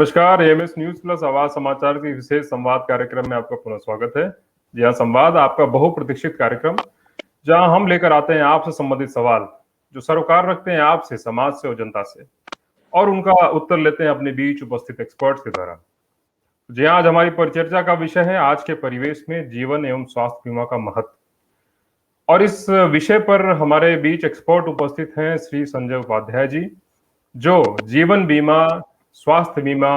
नमस्कार। AMS news plus आवाज समाचार के विशेष संवाद कार्यक्रम में आपका पुनः स्वागत है। जी हाँ, संवाद आपका बहुप्रतीक्षित कार्यक्रम, जहां हम लेकर आते हैं आपसे संबंधित सवाल जो सरोकार रखते हैं आपसे, समाज से और जनता से, और उनका उत्तर लेते हैं अपने बीच उपस्थित एक्सपर्ट्स के द्वारा। जी हाँ, आज हमारी परिचर्चा का विषय है आज के परिवेश में जीवन एवं स्वास्थ्य बीमा का महत्व। और इस विषय पर हमारे बीच एक्सपर्ट उपस्थित हैं श्री संजय उपाध्याय जी, जो जीवन बीमा, स्वास्थ्य बीमा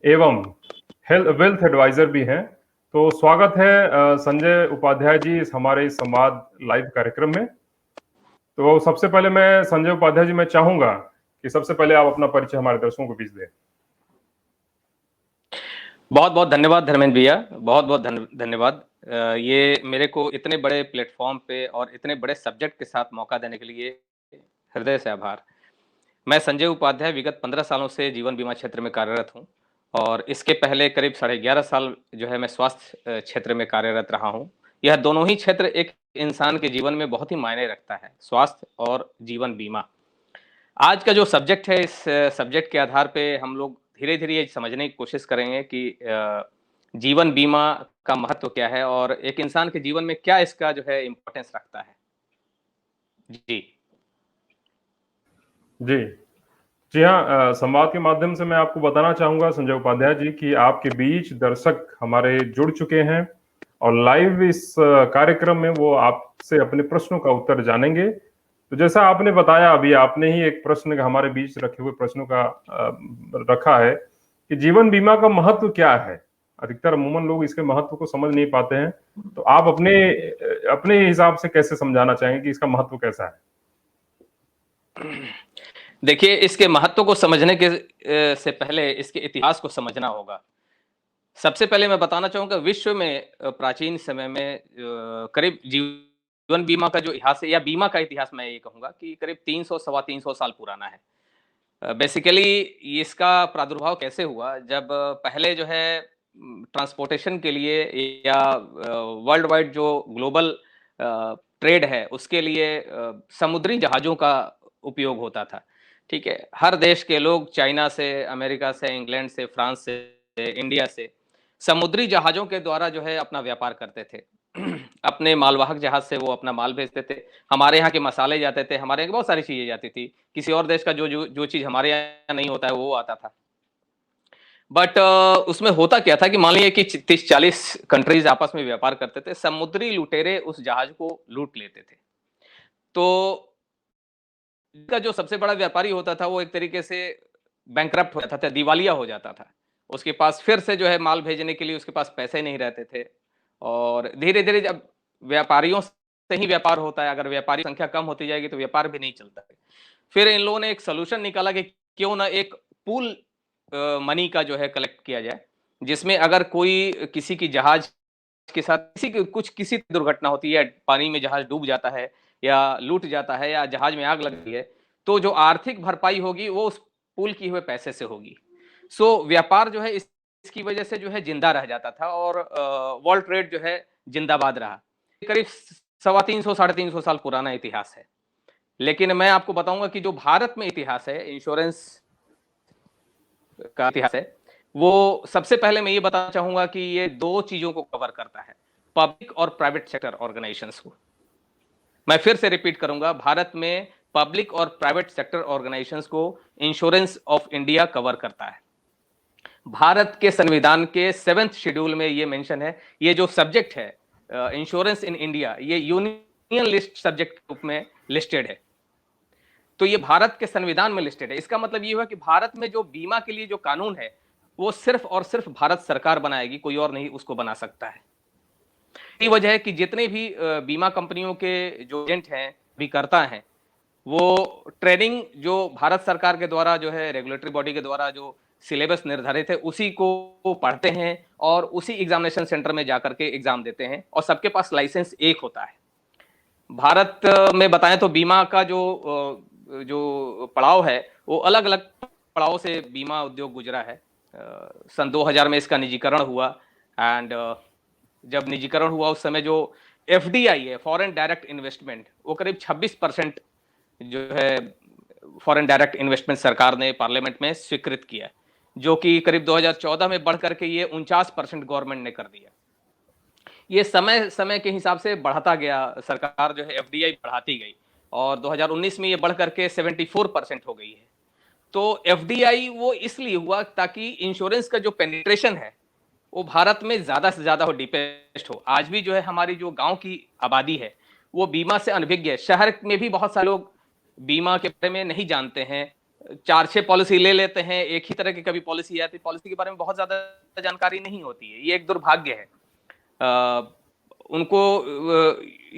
एवं हेल्थ वेल्थ एडवाइजर भी हैं। तो स्वागत है संजय उपाध्याय जी इस हमारे इस संवाद लाइव कार्यक्रम में। तो सबसे पहले मैं संजय उपाध्याय जी, मैं चाहूंगा कि सबसे पहले आप अपना परिचय हमारे दर्शकों को बीच दें। बहुत बहुत धन्यवाद धर्मेंद्र भैया, बहुत बहुत धन्यवाद। ये मेरे को इतने बड़े प्लेटफॉर्म पे और इतने बड़े सब्जेक्ट के साथ मौका देने के लिए हृदय से आभार। मैं संजय उपाध्याय विगत 15 सालों से जीवन बीमा क्षेत्र में कार्यरत हूं और इसके पहले करीब 11.5 साल जो है मैं स्वास्थ्य क्षेत्र में कार्यरत रहा हूं। यह दोनों ही क्षेत्र एक इंसान के जीवन में बहुत ही मायने रखता है, स्वास्थ्य और जीवन बीमा। आज का जो सब्जेक्ट है, इस सब्जेक्ट के आधार पे हम लोग धीरे धीरे ये समझने की कोशिश करेंगे कि जीवन बीमा का महत्व क्या है और एक इंसान के जीवन में क्या इसका जो है इम्पोर्टेंस रखता है। जी जी जी हाँ, संवाद के माध्यम से मैं आपको बताना चाहूंगा संजय उपाध्याय जी कि आपके बीच दर्शक हमारे जुड़ चुके हैं और लाइव इस कार्यक्रम में वो आपसे अपने प्रश्नों का उत्तर जानेंगे। तो जैसा आपने बताया, अभी आपने ही एक प्रश्न हमारे बीच रखे हुए प्रश्नों का रखा है कि जीवन बीमा का महत्व क्या है। अधिकतर अमूमन लोग इसके महत्व को समझ नहीं पाते हैं, तो आप अपने अपने हिसाब से कैसे समझाना चाहेंगे कि इसका महत्व कैसा है? देखिए, इसके महत्व को समझने के से पहले इसके इतिहास को समझना होगा। सबसे पहले मैं बताना चाहूंगा, विश्व में प्राचीन समय में करीब जीवन बीमा का जो इतिहास है या बीमा का इतिहास, मैं ये कहूंगा कि करीब 300 सवा 300 साल पुराना है। बेसिकली इसका प्रादुर्भाव कैसे हुआ, जब पहले जो है ट्रांसपोर्टेशन के लिए या वर्ल्ड वाइड जो ग्लोबल ट्रेड है उसके लिए समुद्री जहाजों का उपयोग होता था। ठीक है, हर देश के लोग चाइना से, अमेरिका से, इंग्लैंड से, फ्रांस से, इंडिया से समुद्री जहाजों के द्वारा जो है अपना व्यापार करते थे। अपने मालवाहक जहाज से वो अपना माल भेजते थे। हमारे यहाँ के मसाले जाते थे, हमारे यहाँ की बहुत सारी चीजें जाती थी। किसी और देश का जो चीज हमारे यहाँ नहीं होता है वो आता था। बट उसमें होता क्या था कि मान लीजिए कि 30-40 कंट्रीज आपस में व्यापार करते थे, समुद्री लुटेरे उस जहाज को लूट लेते थे। तो का जो सबसे बड़ा व्यापारी होता था वो एक तरीके से बैंकरप्ट हो जाता था, दिवालिया हो जाता था। उसके पास फिर से जो है माल भेजने के लिए उसके पास पैसे नहीं रहते थे। और धीरे धीरे जब व्यापारियों से ही व्यापार होता है, अगर व्यापारी संख्या कम होती जाएगी तो व्यापार भी नहीं चलता है। फिर इन लोगों ने एक सोल्यूशन निकाला कि क्यों ना एक पूल मनी का जो है कलेक्ट किया जाए, जिसमें अगर कोई किसी की जहाज के साथ किसी दुर्घटना होती है, पानी में जहाज डूब जाता है या लूट जाता है या जहाज में आग लगती है, तो जो आर्थिक भरपाई होगी वो उस पूल किए हुए पैसे से होगी। सो व्यापार जो है इसकी वजह से जो है जिंदा रह जाता था और वर्ल्ड ट्रेड जो है जिंदाबाद रहा। करीब 350 साढ़े 300 साल पुराना इतिहास है। लेकिन मैं आपको बताऊंगा कि जो भारत में इतिहास है, इंश्योरेंस का इतिहास है, वो सबसे पहले मैं ये बताना चाहूंगा कि ये दो चीजों को कवर करता है, पब्लिक और प्राइवेट सेक्टर ऑर्गेनाइजेशंस को। मैं फिर से रिपीट करूंगा, भारत में पब्लिक और प्राइवेट सेक्टर ऑर्गेनाइजेशंस को इंश्योरेंस ऑफ इंडिया कवर करता है। भारत के संविधान के 7th शेड्यूल में ये मेंशन है। ये जो सब्जेक्ट है इंश्योरेंस इन इंडिया, ये यूनियन लिस्ट सब्जेक्ट के रूप में लिस्टेड है। तो ये भारत के संविधान में लिस्टेड है। इसका मतलब ये हुआ कि भारत में जो बीमा के लिए जो कानून है वो सिर्फ और सिर्फ भारत सरकार बनाएगी, कोई और नहीं उसको बना सकता है। यही वजह है कि जितने भी बीमा कंपनियों के जो एजेंट हैं, अभिकर्ता हैं, वो ट्रेनिंग जो भारत सरकार के द्वारा जो है रेगुलेटरी बॉडी के द्वारा जो सिलेबस निर्धारित है उसी को पढ़ते हैं और उसी एग्जामिनेशन सेंटर में जाकर के एग्जाम देते हैं और सबके पास लाइसेंस एक होता है। भारत में बताएं तो बीमा का जो पड़ाव है वो अलग अलग पड़ाव से बीमा उद्योग गुजरा है। सन 2000 में इसका निजीकरण हुआ एंड जब निजीकरण हुआ उस समय जो एफडीआई है, फॉरेन डायरेक्ट इन्वेस्टमेंट, वो करीब 26% जो है फॉरेन डायरेक्ट इन्वेस्टमेंट सरकार ने पार्लियामेंट में स्वीकृत किया। जो कि करीब 2014 में बढ़ करके ये 49% गवर्नमेंट ने कर दिया। ये समय समय के हिसाब से बढ़ता गया, सरकार जो है एफडीआई बढ़ाती गई और 2019 में ये बढ़ करके 74% हो गई है। तो एफडीआई वो इसलिए हुआ ताकि इंश्योरेंस का जो पेनिट्रेशन है वो भारत में ज्यादा से ज्यादा हो, डीपेस्ट हो। आज भी जो है हमारी जो गांव की आबादी है वो बीमा से अनभिज्ञ है। शहर में भी बहुत सारे लोग बीमा के बारे में नहीं जानते हैं, 4-6 पॉलिसी ले लेते हैं, एक ही तरह की कभी पॉलिसी आती है, पॉलिसी के बारे में बहुत ज्यादा जानकारी नहीं होती है। ये एक दुर्भाग्य है। उनको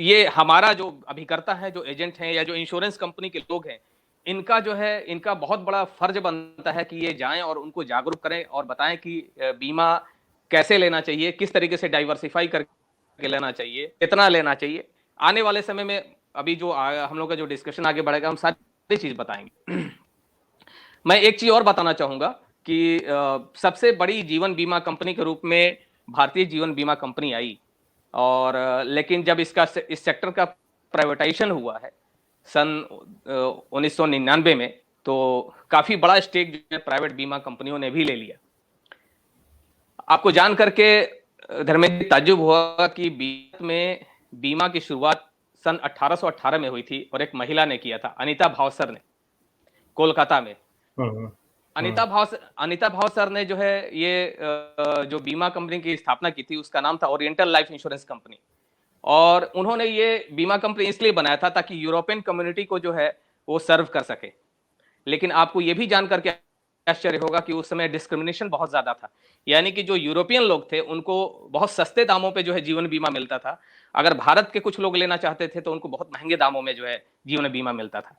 ये हमारा जो अभिकर्ता है, जो एजेंट हैं या जो इंश्योरेंस कंपनी के लोग हैं, इनका जो है इनका बहुत बड़ा फर्ज बनता है कि ये जाएं और उनको जागरूक करें और बताएं कि बीमा कैसे लेना चाहिए, किस तरीके से डाइवर्सिफाई करके लेना चाहिए, कितना लेना चाहिए। आने वाले समय में अभी जो हम लोग का जो डिस्कशन आगे बढ़ेगा हम सारी चीज बताएंगे। मैं एक चीज और बताना चाहूंगा कि सबसे बड़ी जीवन बीमा कंपनी के रूप में भारतीय जीवन बीमा कंपनी आई, और लेकिन जब इस सेक्टर का प्राइवेटाइजेशन हुआ है सन 1999 में, तो काफी बड़ा स्टेक जो है प्राइवेट बीमा कंपनियों ने भी ले लिया। आपको जान करके धर्मेंद्र ताज्जुब हुआ कि भारत में बीमा की शुरुआत सन 1818 में हुई थी और एक महिला ने किया था, अनीता भावसर ने, कोलकाता में। अनीता भावसर ने जो है ये जो बीमा कंपनी की स्थापना की थी उसका नाम था ओरिएंटल लाइफ इंश्योरेंस कंपनी, और उन्होंने ये बीमा कंपनी इसलिए बनाया था ताकि यूरोपियन कम्युनिटी को जो है वो सर्व कर सके। लेकिन आपको ये भी जानकर के आश्चर्य होगा कि उस समय डिस्क्रिमिनेशन बहुत ज्यादा था, यानी कि जो यूरोपियन लोग थे उनको बहुत सस्ते दामों पे जो है जीवन बीमा मिलता था। अगर भारत के कुछ लोग लेना चाहते थे तो उनको बहुत महंगे दामों में जो है जीवन बीमा मिलता था।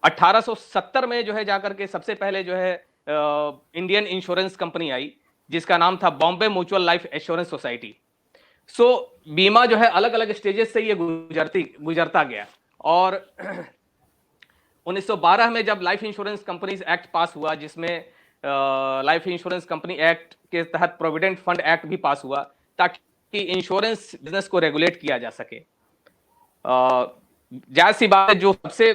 1870 में जो है जाकर के सबसे पहले जो है इंडियन इंश्योरेंस कंपनी आई जिसका नाम था Bombay mutual life assurance society. So बीमा जो है अलग अलग स्टेजेस से ये गुजरता गया, और 1912 में जब लाइफ इंश्योरेंस कंपनीज एक्ट पास हुआ, जिसमें लाइफ इंश्योरेंस कंपनी एक्ट के तहत प्रोविडेंट फंड एक्ट भी पास हुआ ताकि इंश्योरेंस बिजनेस को रेगुलेट किया जा सके। जाहिर सी बात है, जो सबसे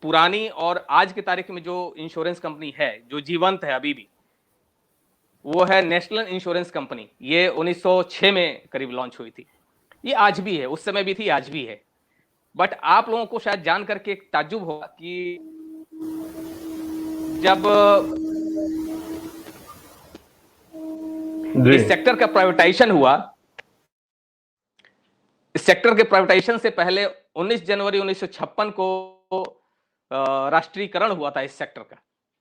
पुरानी और आज की तारीख में जो इंश्योरेंस कंपनी है जो जीवंत है अभी भी, वो है नेशनल इंश्योरेंस कंपनी। ये 1906 में करीब लॉन्च हुई थी। ये आज भी है, उस समय भी थी, आज भी है। बट आप लोगों को शायद जान करके एक ताज्जुब होगा कि जब इस सेक्टर का प्राइवेटाइजेशन हुआ, इस सेक्टर के प्राइवेटाइजेशन से पहले 19 जनवरी 1956 को राष्ट्रीयकरण हुआ था। इस सेक्टर का,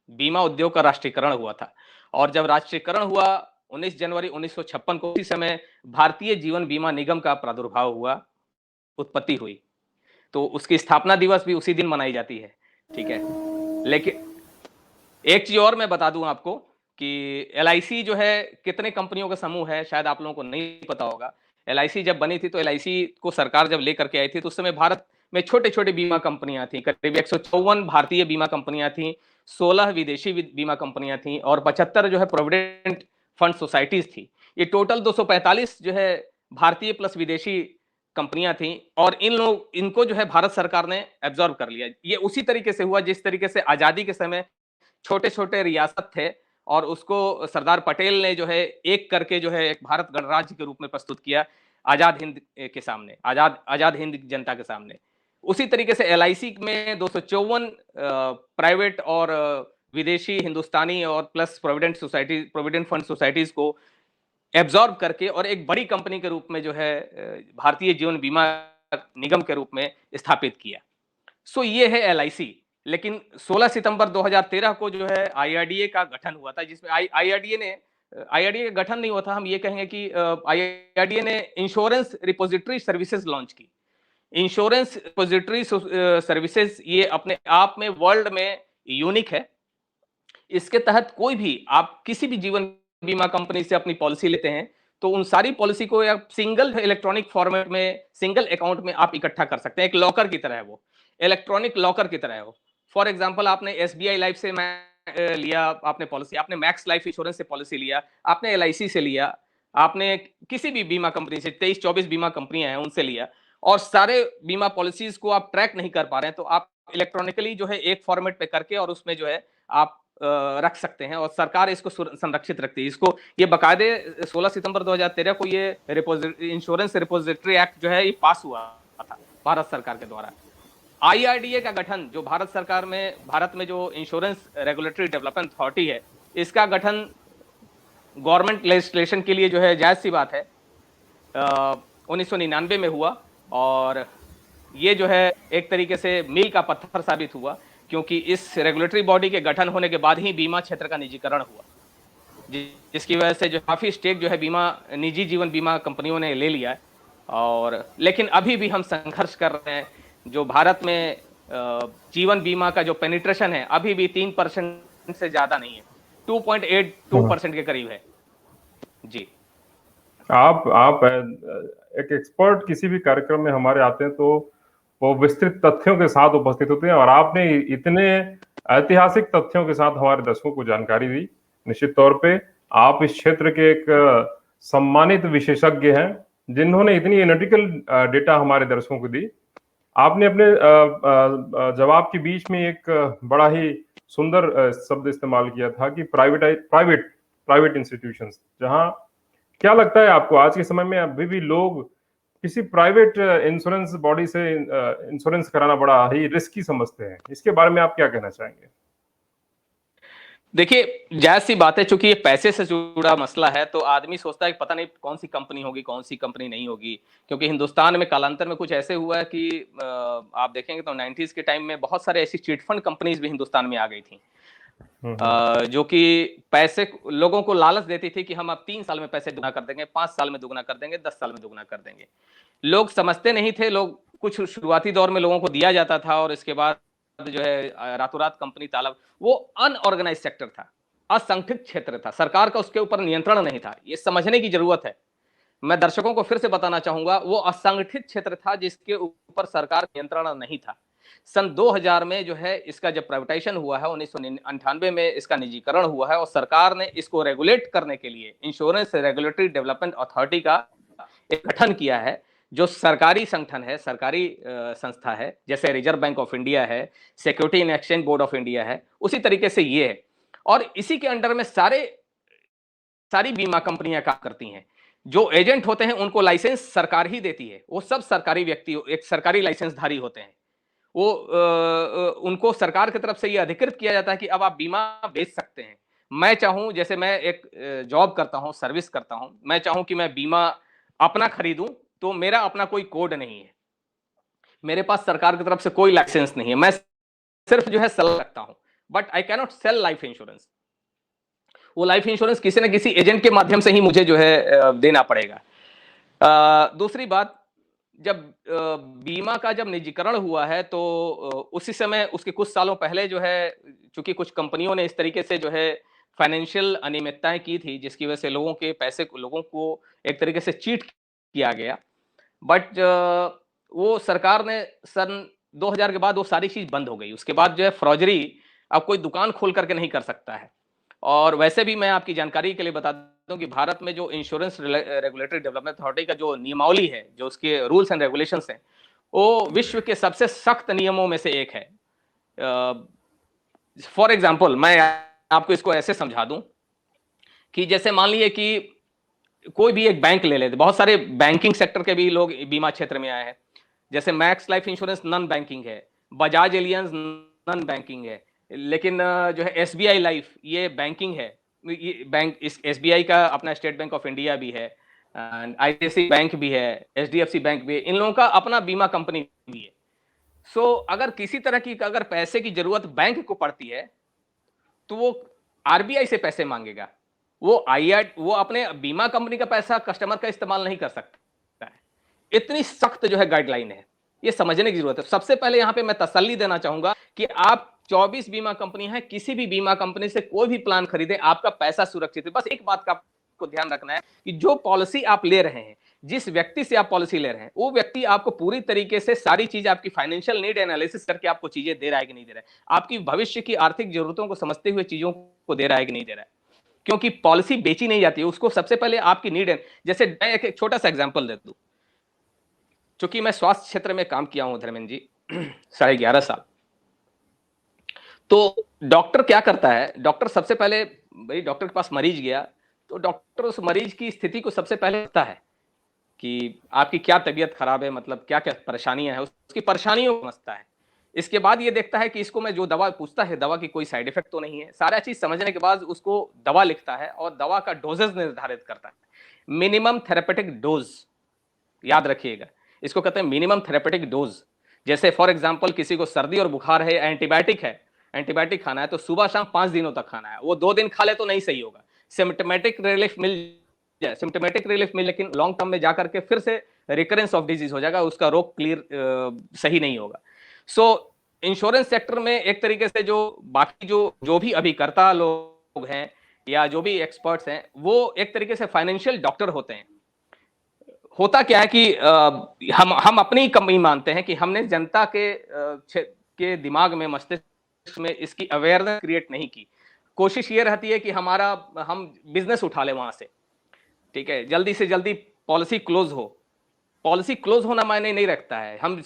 बीमा उद्योग का राष्ट्रीयकरण हुआ था, और जब राष्ट्रीयकरण हुआ 19 जनवरी 1956 को, उसी समय भारतीय जीवन बीमा निगम का प्रादुर्भाव हुआ, उत्पत्ति हुई। तो उसकी स्थापना दिवस भी उसी दिन मनाई जाती है, ठीक है। लेकिन एक चीज और मैं बता दूं आपको कि एलआईसी जो है कितने कंपनियों का समूह है, शायद आप लोगों को नहीं पता होगा। एलआईसी जब बनी थी तो एलआईसी को सरकार जब लेकर के आई थी तो उस समय भारत में छोटे छोटे बीमा कंपनियां थी, करीब 154 भारतीय बीमा कंपनियां थी, 16 विदेशी बीमा कंपनियां थी, और 75 जो है प्रोविडेंट फंड सोसाइटीज थी। ये टोटल 245 जो है भारतीय प्लस विदेशी कंपनियां थी, और इनको जो है भारत सरकार ने एब्जॉर्ब कर लिया। ये उसी तरीके से हुआ जिस तरीके से आजादी के समय छोटे छोटे रियासत थे और उसको सरदार पटेल ने जो है एक करके जो है एक भारत गणराज्य के रूप में प्रस्तुत किया आजाद हिंद के सामने, आजाद हिंद जनता के सामने। उसी तरीके से एलआईसी में 254 प्राइवेट और विदेशी, हिंदुस्तानी और प्लस प्रोविडेंट फंड सोसाइटीज को एब्जॉर्ब करके और एक बड़ी कंपनी के रूप में जो है भारतीय जीवन बीमा निगम के रूप में स्थापित किया। सो ये है एलआईसी। लेकिन 16 सितंबर 2013 को जो है आईआरडीए का गठन हुआ था, जिसमें आईआरडीए का गठन नहीं हुआ था, हम ये कहेंगे कि आईआरडीए ने इंश्योरेंस रिपोजिटरी सर्विसेज लॉन्च की। इंश्योरेंस रिपोजिटरी सर्विसेज ये अपने आप में वर्ल्ड में यूनिक है। इसके तहत कोई भी आप किसी भी जीवन बीमा कंपनी से अपनी पॉलिसी लेते हैं तो उन सारी पॉलिसी को आप सिंगल इलेक्ट्रॉनिक फॉर्मेट में, सिंगल अकाउंट में आप इकट्ठा कर सकते हैं। एक लॉकर की तरह है वो, इलेक्ट्रॉनिक लॉकर की तरह है वो। फॉर एग्जांपल, आपने एसबीआई लाइफ से लिया आपने पॉलिसी, आपने मैक्स लाइफ इंश्योरेंस से पॉलिसी लिया, आपने एलआईसी से लिया, आपने किसी भी बीमा कंपनी से 23-24 बीमा कंपनियां हैं उनसे लिया, और सारे बीमा पॉलिसीज को आप ट्रैक नहीं कर पा रहे हैं, तो आप इलेक्ट्रॉनिकली जो है एक फॉर्मेट पे करके और उसमें जो है आप रख सकते हैं और सरकार इसको संरक्षित रखती है। इसको ये बकायदे 16 सितंबर 2013 को ये इंश्योरेंस रिपोजिटरी एक्ट जो है ये पास हुआ था भारत सरकार के द्वारा। IRDA का गठन जो भारत में जो इंश्योरेंस रेगुलेटरी डेवलपमेंट अथॉरिटी है, इसका गठन गवर्नमेंट लेजिस्लेशन के लिए जो है जायज सी बात है 1999 में हुआ और ये जो है एक तरीके से मील का पत्थर साबित हुआ, क्योंकि इस रेगुलेटरी बॉडी के गठन होने के बाद ही बीमा क्षेत्र का निजीकरण हुआ, जिसकी वजह से जो काफी स्टेक जो है निजी जीवन बीमा कंपनियों ने ले लिया है। और लेकिन अभी भी हम संघर्ष कर रहे हैं। जो भारत में जीवन बीमा का जो पेनिट्रेशन है अभी भी 3% से ज्यादा नहीं है, 2.82% के करीब है। जी, आप एक एक्सपर्ट किसी भी कार्यक्रम में हमारे आते हैं तो वो विस्तृत तथ्यों के साथ उपस्थित होते हैं और आपने इतने ऐतिहासिक तथ्यों के साथ हमारे दर्शकों को जानकारी दी। निश्चित तौर पे आप इस क्षेत्र के एक सम्मानित विशेषज्ञ हैं जिन्होंने इतनी एनालिटिकल डेटा हमारे दर्शकों को दी। आपने अपने जवाब के बीच में एक बड़ा ही सुंदर शब्द इस्तेमाल किया था कि प्राइवेट इंस्टीट्यूशंस, जहां क्या लगता है आपको आज के समय में अभी भी लोग किसी प्राइवेट इंश्योरेंस बॉडी से इंश्योरेंस कराना बड़ा ही रिस्की समझते हैं? इसके बारे में आप क्या कहना चाहेंगे? देखिए, जायज सी बात है, चूंकि ये पैसे से जुड़ा मसला है तो आदमी सोचता है कि पता नहीं कौन सी कंपनी होगी, कौन सी कंपनी नहीं होगी। क्योंकि हिंदुस्तान में कालांतर में कुछ ऐसे हुआ है कि आप देखेंगे तो 90s के टाइम में बहुत सारे ऐसी चिट फंड कंपनीज भी हिंदुस्तान में आ गई थी, जो कि पैसे लोगों को लालच देती थी कि हम अब 3 साल में पैसे दुगना कर देंगे, 5 साल में दुगना कर देंगे, 10 साल में दुगना कर देंगे। लोग समझते नहीं थे, लोग कुछ शुरुआती दौर में लोगों को दिया जाता था और इसके बाद जो है रातों रात कंपनी तालब, वो अनऑर्गेनाइज सेक्टर था, असंगठित क्षेत्र था, सरकार का उसके ऊपर नियंत्रण नहीं था। ये समझने की जरूरत है। मैं दर्शकों को फिर से बताना चाहूंगा, वो असंगठित क्षेत्र था जिसके ऊपर सरकार नियंत्रण नहीं था। सन 2000 में जो है इसका जब प्राइवेटाइजेशन हुआ है, 1998 में इसका निजीकरण हुआ है और सरकार ने इसको रेगुलेट करने के लिए इंश्योरेंस रेगुलेटरी डेवलपमेंट अथॉरिटी का एक गठन किया है, जो सरकारी संगठन है, सरकारी संस्था है, जैसे रिजर्व बैंक ऑफ इंडिया है, security and exchange board of India है, उसी तरीके से ये है। और इसी के अंडर में सारी बीमा कंपनियां काम करती हैं। जो एजेंट होते हैं उनको लाइसेंस सरकार ही देती है, वो सब सरकारी व्यक्ति एक सरकारी लाइसेंसधारी होते हैं। वो उनको सरकार की तरफ से ये अधिकृत किया जाता है कि अब आप बीमा बेच सकते हैं। मैं चाहूं, जैसे मैं एक जॉब करता हूं, सर्विस करता हूं, मैं चाहूं कि मैं बीमा अपना खरीदूं तो मेरा अपना कोई कोड नहीं है, मेरे पास सरकार की तरफ से कोई लाइसेंस नहीं है, मैं सिर्फ जो है सलाह रखता हूं, but I cannot sell life insurance. वो लाइफ इंश्योरेंस किसी न किसी एजेंट के माध्यम से ही मुझे जो है देना पड़ेगा। दूसरी बात, जब बीमा का जब निजीकरण हुआ है तो उसी समय, उसके कुछ सालों पहले जो है, चूंकि कुछ कंपनियों ने इस तरीके से जो है फाइनेंशियल अनियमितताएं की थी, जिसकी वजह से लोगों के पैसे को, लोगों को एक तरीके से चीट किया गया। बट वो सरकार ने सन 2000 के बाद वो सारी चीज बंद हो गई। उसके बाद जो है फ्रॉजरी अब कोई दुकान खोल करके नहीं कर सकता है। और वैसे भी मैं आपकी जानकारी के लिए बता दूं कि भारत में जो इंश्योरेंस रेगुलेटरी डेवलपमेंट अथॉरिटी का जो नियमावली है, जो उसके रूल्स एंड रेगुलेशंस हैं, वो विश्व के सबसे सख्त नियमों में से एक है। फॉर एग्जाम्पल, मैं आपको इसको ऐसे समझा दूं कि जैसे मान लीजिए कि कोई भी एक बैंक ले लेते, बहुत सारे बैंकिंग सेक्टर के भी लोग बीमा क्षेत्र में आए हैं। जैसे max life insurance non banking है, बजाज एलियंस नॉन बैंकिंग है, लेकिन जो है SBI लाइफ ये बैंकिंग है। ये बैंक, इस SBI का अपना स्टेट बैंक ऑफ इंडिया भी है, ICICI बैंक भी है, HDFC बैंक भी है, इन लोगों का अपना बीमा कंपनी भी है। सो अगर किसी तरह की अगर पैसे की जरूरत बैंक को पड़ती है तो वो RBI से पैसे मांगेगा। वो अपने बीमा कंपनी का पैसा कस्टमर का इस्तेमाल नहीं कर सकता है। इतनी सख्त जो है गाइडलाइन है, ये समझने की जरूरत है। सबसे पहले यहां पे मैं तसल्ली देना चाहूंगा कि आप 24 बीमा कंपनी है, किसी भी बीमा कंपनी से कोई भी प्लान खरीदे, आपका पैसा सुरक्षित है। बस एक बात का आपको ध्यान रखना है कि जो पॉलिसी आप ले रहे हैं, जिस व्यक्ति से आप पॉलिसी ले रहे हैं, वो व्यक्ति आपको पूरी तरीके से सारी चीज, आपकी फाइनेंशियल नीड एनालिसिस करके आपको चीजें दे रहा है कि नहीं दे रहा है, आपकी भविष्य की आर्थिक जरूरतों को समझते हुए चीजों को दे रहा है कि नहीं दे रहा है। क्योंकि पॉलिसी बेची नहीं जाती है, उसको सबसे पहले आपकी नीड है। जैसे मैं एक छोटा सा एग्जांपल दे दूं, चूंकि मैं स्वास्थ्य क्षेत्र में काम किया हूं धर्मेंद्र जी 11.5 साल, तो डॉक्टर क्या करता है, डॉक्टर सबसे पहले, भाई डॉक्टर के पास मरीज गया तो डॉक्टर उस मरीज की स्थिति को सबसे पहले देखता है कि आपकी क्या तबीयत खराब है, मतलब क्या क्या परेशानियां हैं, उसकी परेशानियों को समझता है। इसके बाद ये देखता है कि इसको मैं जो दवा पूछता है, दवा की कोई साइड इफेक्ट तो नहीं है। सारा चीज समझने के बाद उसको दवा लिखता है और दवा का डोजेज निर्धारित करता है, मिनिमम थेरेपेटिक डोज, याद रखिएगा, इसको कहते हैं मिनिमम थेरेपेटिक डोज। जैसे फॉर एग्जांपल किसी को सर्दी और बुखार है, एंटीबायोटिक है, एंटीबायोटिक खाना है तो सुबह शाम 5 दिनों तक खाना है। वो 2 दिन खा ले तो नहीं सही होगा, सिम्टोमेटिक रिलीफ मिल जाए, सिम्टोमेटिक रिलीफ मिल, लेकिन लॉन्ग टर्म में जाकर के फिर से रिकरेंस ऑफ डिजीज हो जाएगा, उसका रोग क्लियर सही नहीं होगा। सो इंश्योरेंस सेक्टर में एक तरीके से जो बाकी जो भी अभिकर्ता लोग हैं या जो भी एक्सपर्ट्स हैं, वो एक तरीके से फाइनेंशियल डॉक्टर होते हैं। होता क्या है कि हम अपनी कमी मानते हैं कि हमने जनता के दिमाग में, मस्तिष्क में इसकी अवेयरनेस क्रिएट नहीं की। कोशिश ये रहती है कि हम बिजनेस उठा ले वहां से, ठीक है, जल्दी से जल्दी पॉलिसी क्लोज हो। पॉलिसी क्लोज होना मायने नहीं रखता है, हम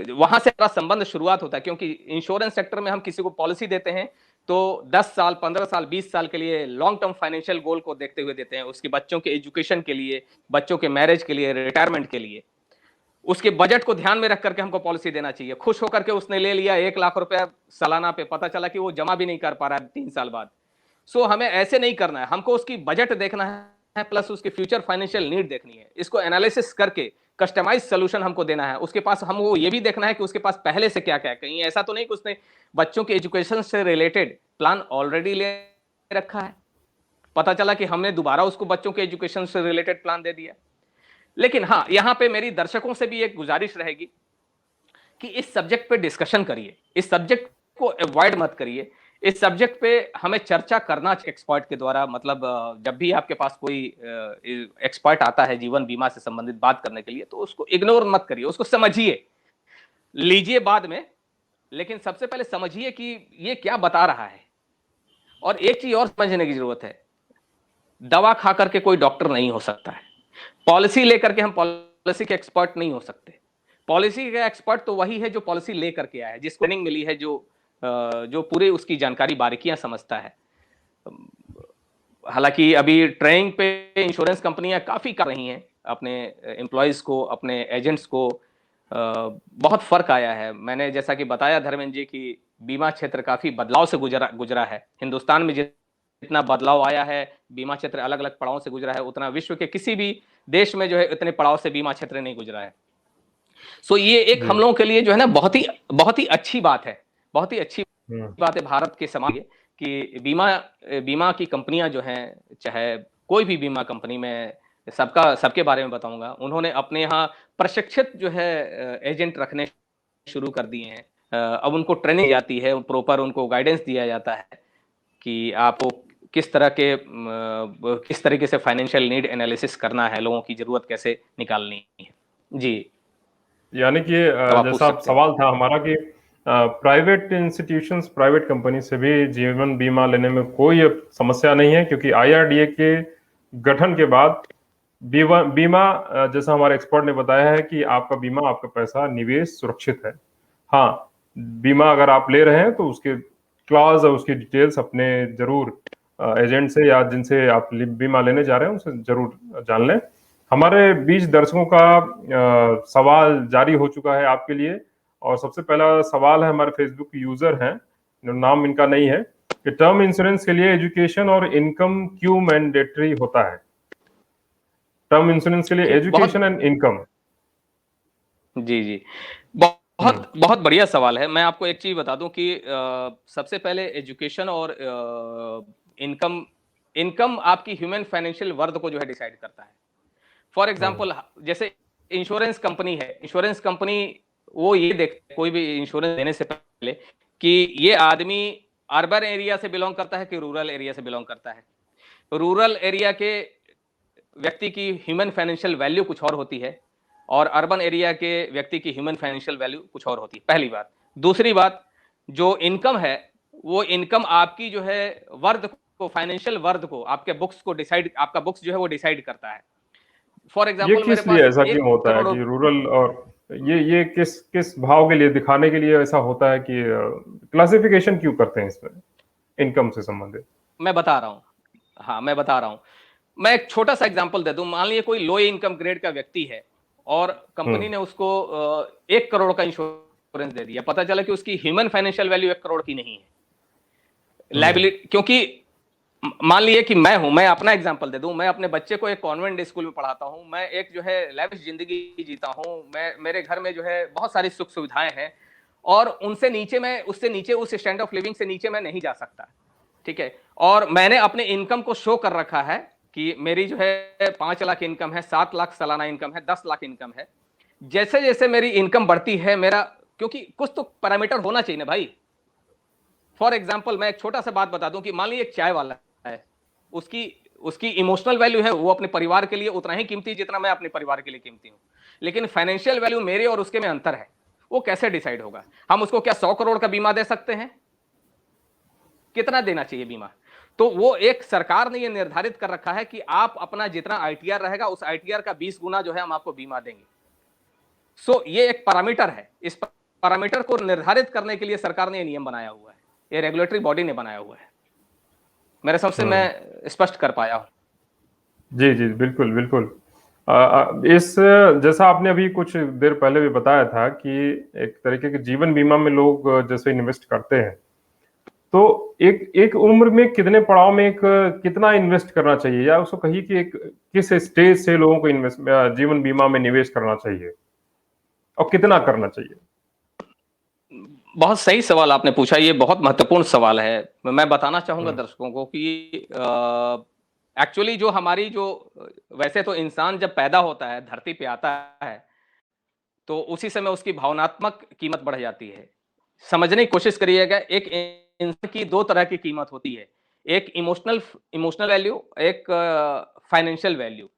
वहां से हमारा संबंध शुरुआत होता है, क्योंकि इंश्योरेंस सेक्टर में हम किसी को पॉलिसी देते हैं तो 10 साल, 15 साल, 20 साल के लिए लॉन्ग टर्म फाइनेंशियल गोल को देखते हुए देते हैं, उसके बच्चों के एजुकेशन के लिए, बच्चों के मैरिज के लिए, रिटायरमेंट के लिए। उसके बजट को ध्यान में रख करके हमको पॉलिसी देना चाहिए। खुश होकर के उसने ले लिया 1 लाख रुपया सालाना पे, पता चला कि वो जमा भी नहीं कर पा रहा है 3 साल बाद। सो हमें ऐसे नहीं करना है, हमको उसकी बजट देखना है, प्लस उसकी फ्यूचर फाइनेंशियल नीड देखनी है। इसको एनालिसिस करके कस्टमाइज सोल्यूशन हमको देना है। उसके पास हमको ये भी देखना है कि उसके पास पहले से क्या क्या है। कहीं ऐसा तो नहीं कि उसने बच्चों के एजुकेशन से रिलेटेड प्लान ऑलरेडी ले रखा है, पता चला कि हमने दोबारा उसको बच्चों के एजुकेशन से रिलेटेड प्लान दे दिया। लेकिन हाँ, यहां पे मेरी दर्शकों से भी एक गुजारिश रहेगी कि इस सब्जेक्ट पे डिस्कशन करिए, इस सब्जेक्ट को अवॉइड मत करिए। इस सब्जेक्ट पे हमें चर्चा करना चाहिए एक्सपर्ट के द्वारा। मतलब जब भी आपके पास कोई एक्सपर्ट आता है जीवन बीमा से संबंधित बात करने के लिए, तो उसको इग्नोर मत करिए, उसको समझिए, लीजिए बाद में, लेकिन सबसे पहले समझिए कि ये क्या बता रहा है। और एक चीज और समझने की जरूरत है, दवा खा करके कोई डॉक्टर नहीं हो सकता है, पॉलिसी लेकर के हम पॉलिसी के एक्सपर्ट नहीं हो सकते। पॉलिसी का एक्सपर्ट तो वही है जो पॉलिसी लेकर के आया है, जिसको ट्रेनिंग मिली है, जो पूरे उसकी जानकारी बारीकियां समझता है। हालांकि अभी ट्रेनिंग पे इंश्योरेंस कंपनियां काफी कर रही हैं अपने एम्प्लॉयज को, अपने एजेंट्स को। बहुत फर्क आया है। मैंने जैसा कि बताया धर्मेंद्र जी कि बीमा क्षेत्र काफी बदलाव से गुजरा है। हिंदुस्तान में जितना बदलाव आया है, बीमा क्षेत्र अलग अलग पड़ावों से गुजरा है, उतना विश्व के किसी भी देश में जो है इतने पड़ाव से बीमा क्षेत्र नहीं गुजरा है। सो ये एक हम लोगों के लिए जो है ना बहुत ही अच्छी बात है, बहुत ही अच्छी बात है भारत के समाज कि बीमा की कंपनियां जो हैं, चाहे कोई भी बीमा कंपनी में, सबके बारे में बताऊंगा, उन्होंने अपने यहाँ प्रशिक्षित जो है एजेंट रखने शुरू कर दिए हैं। अब उनको ट्रेनिंग जाती है, प्रॉपर उनको गाइडेंस दिया जाता है कि आपको किस तरीके से फाइनेंशियल नीड एनालिसिस करना है, लोगों की जरूरत कैसे निकालनी है। जी, यानी कि जैसा सवाल था हमारा कि प्राइवेट इंस्टीट्यूशंस, प्राइवेट कंपनी से भी जीवन बीमा लेने में कोई समस्या नहीं है, क्योंकि IRDA के गठन के बाद बीमा जैसा हमारे एक्सपर्ट ने बताया है कि आपका बीमा, आपका पैसा, निवेश सुरक्षित है। हाँ, बीमा अगर आप ले रहे हैं तो उसके क्लॉज और उसकी डिटेल्स अपने जरूर एजेंट से या जिनसे आप बीमा लेने जा रहे हैं उनसे जरूर जान लें। हमारे बीच दर्शकों का सवाल जारी हो चुका है आपके लिए, और सबसे पहला सवाल है हमारे फेसबुक यूजर हैं, नाम इनका नहीं है, कि टर्म इंश्योरेंस के लिए एजुकेशन और इनकम क्यों मैंडेटरी होता है? टर्म इंश्योरेंस के लिए एजुकेशन एंड इनकम। जी, बहुत बढ़िया सवाल है। मैं आपको एक चीज बता दूं कि सबसे पहले एजुकेशन और इनकम आपकी ह्यूमन फाइनेंशियल वर्थ को जो है डिसाइड करता है। फॉर एग्जांपल, जैसे इंश्योरेंस कंपनी है, इंश्योरेंस कंपनी वो ये देखते, कोई भी इंश्योरेंस देने से पहले, कि ये आदमी अर्बन एरिया से बिलोंग करता है कि रूरल एरिया से बिलोंग करता है। रूरल एरिया के व्यक्ति की ह्यूमन फाइनेंशियल वैल्यू कुछ और होती है, और अर्बन एरिया के व्यक्ति की ह्यूमन फाइनेंशियल वैल्यू कुछ और होती है, पहली बात। दूसरी बात, जो इनकम है, वो इनकम आपकी जो है वर्थ को, फाइनेंशियल वर्थ को, आपके बुक्स को डिसाइड, आपका बुक्स जो है वो डिसाइड करता है। फॉर एग्जांपल, किस लिए ऐसा क्यों होता है कि रूरल और ये किस किस भाव के लिए, दिखाने के लिए ऐसा होता है कि क्लासिफिकेशन क्यों करते हैं इसमें इनकम से संबंधित? मैं बता रहा हूं। हाँ, मैं बता रहा हूं। मैं एक छोटा सा एग्जांपल दे दूं। मान लीजिए कोई लो इनकम ग्रेड का व्यक्ति है और कंपनी हम्म। ने उसको 1 करोड़ का इंश्योरेंस दे दिया। पता चला कि उसकी ह्यूमन फाइनेंशियल वैल्यू 1 करोड़ की नहीं है। हम्म। लाइबिलिटी, क्योंकि मान लीजिए कि मैं अपना एग्जांपल दे दूं। मैं अपने बच्चे को एक कॉन्वेंट स्कूल में पढ़ाता हूं। मैं एक जो है लैविश जिंदगी जीता हूं। मेरे घर में जो है बहुत सारी सुख सुविधाएं हैं और उनसे नीचे मैं उससे नीचे उस स्टैंड ऑफ लिविंग से नीचे मैं नहीं जा सकता। ठीक है। और मैंने अपने इनकम को शो कर रखा है कि मेरी जो है 5 लाख इनकम है, 7 लाख सालाना इनकम है, 10 लाख इनकम है। जैसे जैसे मेरी इनकम बढ़ती है, मेरा, क्योंकि कुछ तो पैरामीटर होना चाहिए ना भाई। फॉर एग्जाम्पल मैं एक छोटा सा बात बता दूं कि मान लीजिए एक चाय वाला है, उसकी उसकी इमोशनल वैल्यू है, वो अपने परिवार के लिए उतना ही कीमती जितना मैं अपने परिवार के लिए कीमती हूं। लेकिन फाइनेंशियल वैल्यू मेरे और उसके में अंतर है। वो कैसे डिसाइड होगा? हम उसको क्या 100 करोड़ का बीमा दे सकते हैं? कितना देना चाहिए बीमा? तो वो एक सरकार ने ये निर्धारित कर रखा है कि आप अपना जितना आईटीआर रहेगा उस आईटीआर का 20 गुना जो है हम आपको बीमा देंगे। सो ये एक पैरामीटर है। इस पैरामीटर को निर्धारित करने के लिए सरकार ने ये नियम बनाया हुआ है। ये रेगुलेटरी बॉडी ने बनाया हुआ है। मेरे सबसे हम्म। मैं स्पष्ट कर पाया हूं। जी जी, बिल्कुल बिल्कुल। इस, जैसा आपने अभी कुछ देर पहले भी बताया था कि एक तरीके के जीवन बीमा में लोग जैसे इन्वेस्ट करते हैं, तो एक एक उम्र में कितने पड़ाव में एक कितना इन्वेस्ट करना चाहिए, या उसको कहिए कि एक किस स्टेज से लोगों को इन्वेस्ट जीवन बीमा में निवेश करना चाहिए और कितना करना चाहिए? बहुत सही सवाल आपने पूछा। ये बहुत महत्वपूर्ण सवाल है। मैं बताना चाहूंगा हम्म। दर्शकों को कि एक्चुअली जो हमारी जो, वैसे तो इंसान जब पैदा होता है, धरती पे आता है, तो उसी समय उसकी भावनात्मक कीमत बढ़ जाती है। समझने की कोशिश करिएगा, एक इंसान की दो तरह की कीमत होती है। एक इमोशनल इमोशनल वैल्यू, एक फाइनेंशियल वैल्यू।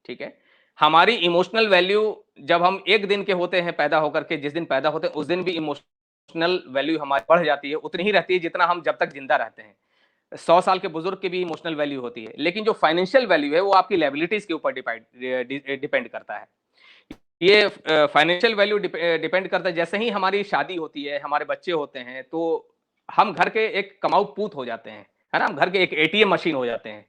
ठीक है। हमारी इमोशनल वैल्यू जब हम एक दिन के होते हैं पैदा होकर के, जिस दिन पैदा होते हैं उस दिन भी इमोशनल वैल्यू हमारी बढ़ जाती है, उतनी ही रहती है जितना हम जब तक जिंदा रहते हैं। 100 साल के बुजुर्ग की भी इमोशनल वैल्यू होती है। लेकिन जो फाइनेंशियल वैल्यू है वो आपकी लायबिलिटीज के ऊपर डिपेंड करता है। ये फाइनेंशियल वैल्यू डिपेंड करता है। जैसे ही हमारी शादी होती है, हमारे बच्चे होते हैं, तो हम घर के एक कमाऊ पूत हो जाते हैं, है ना। हम घर के एक एटीएम मशीन हो जाते हैं।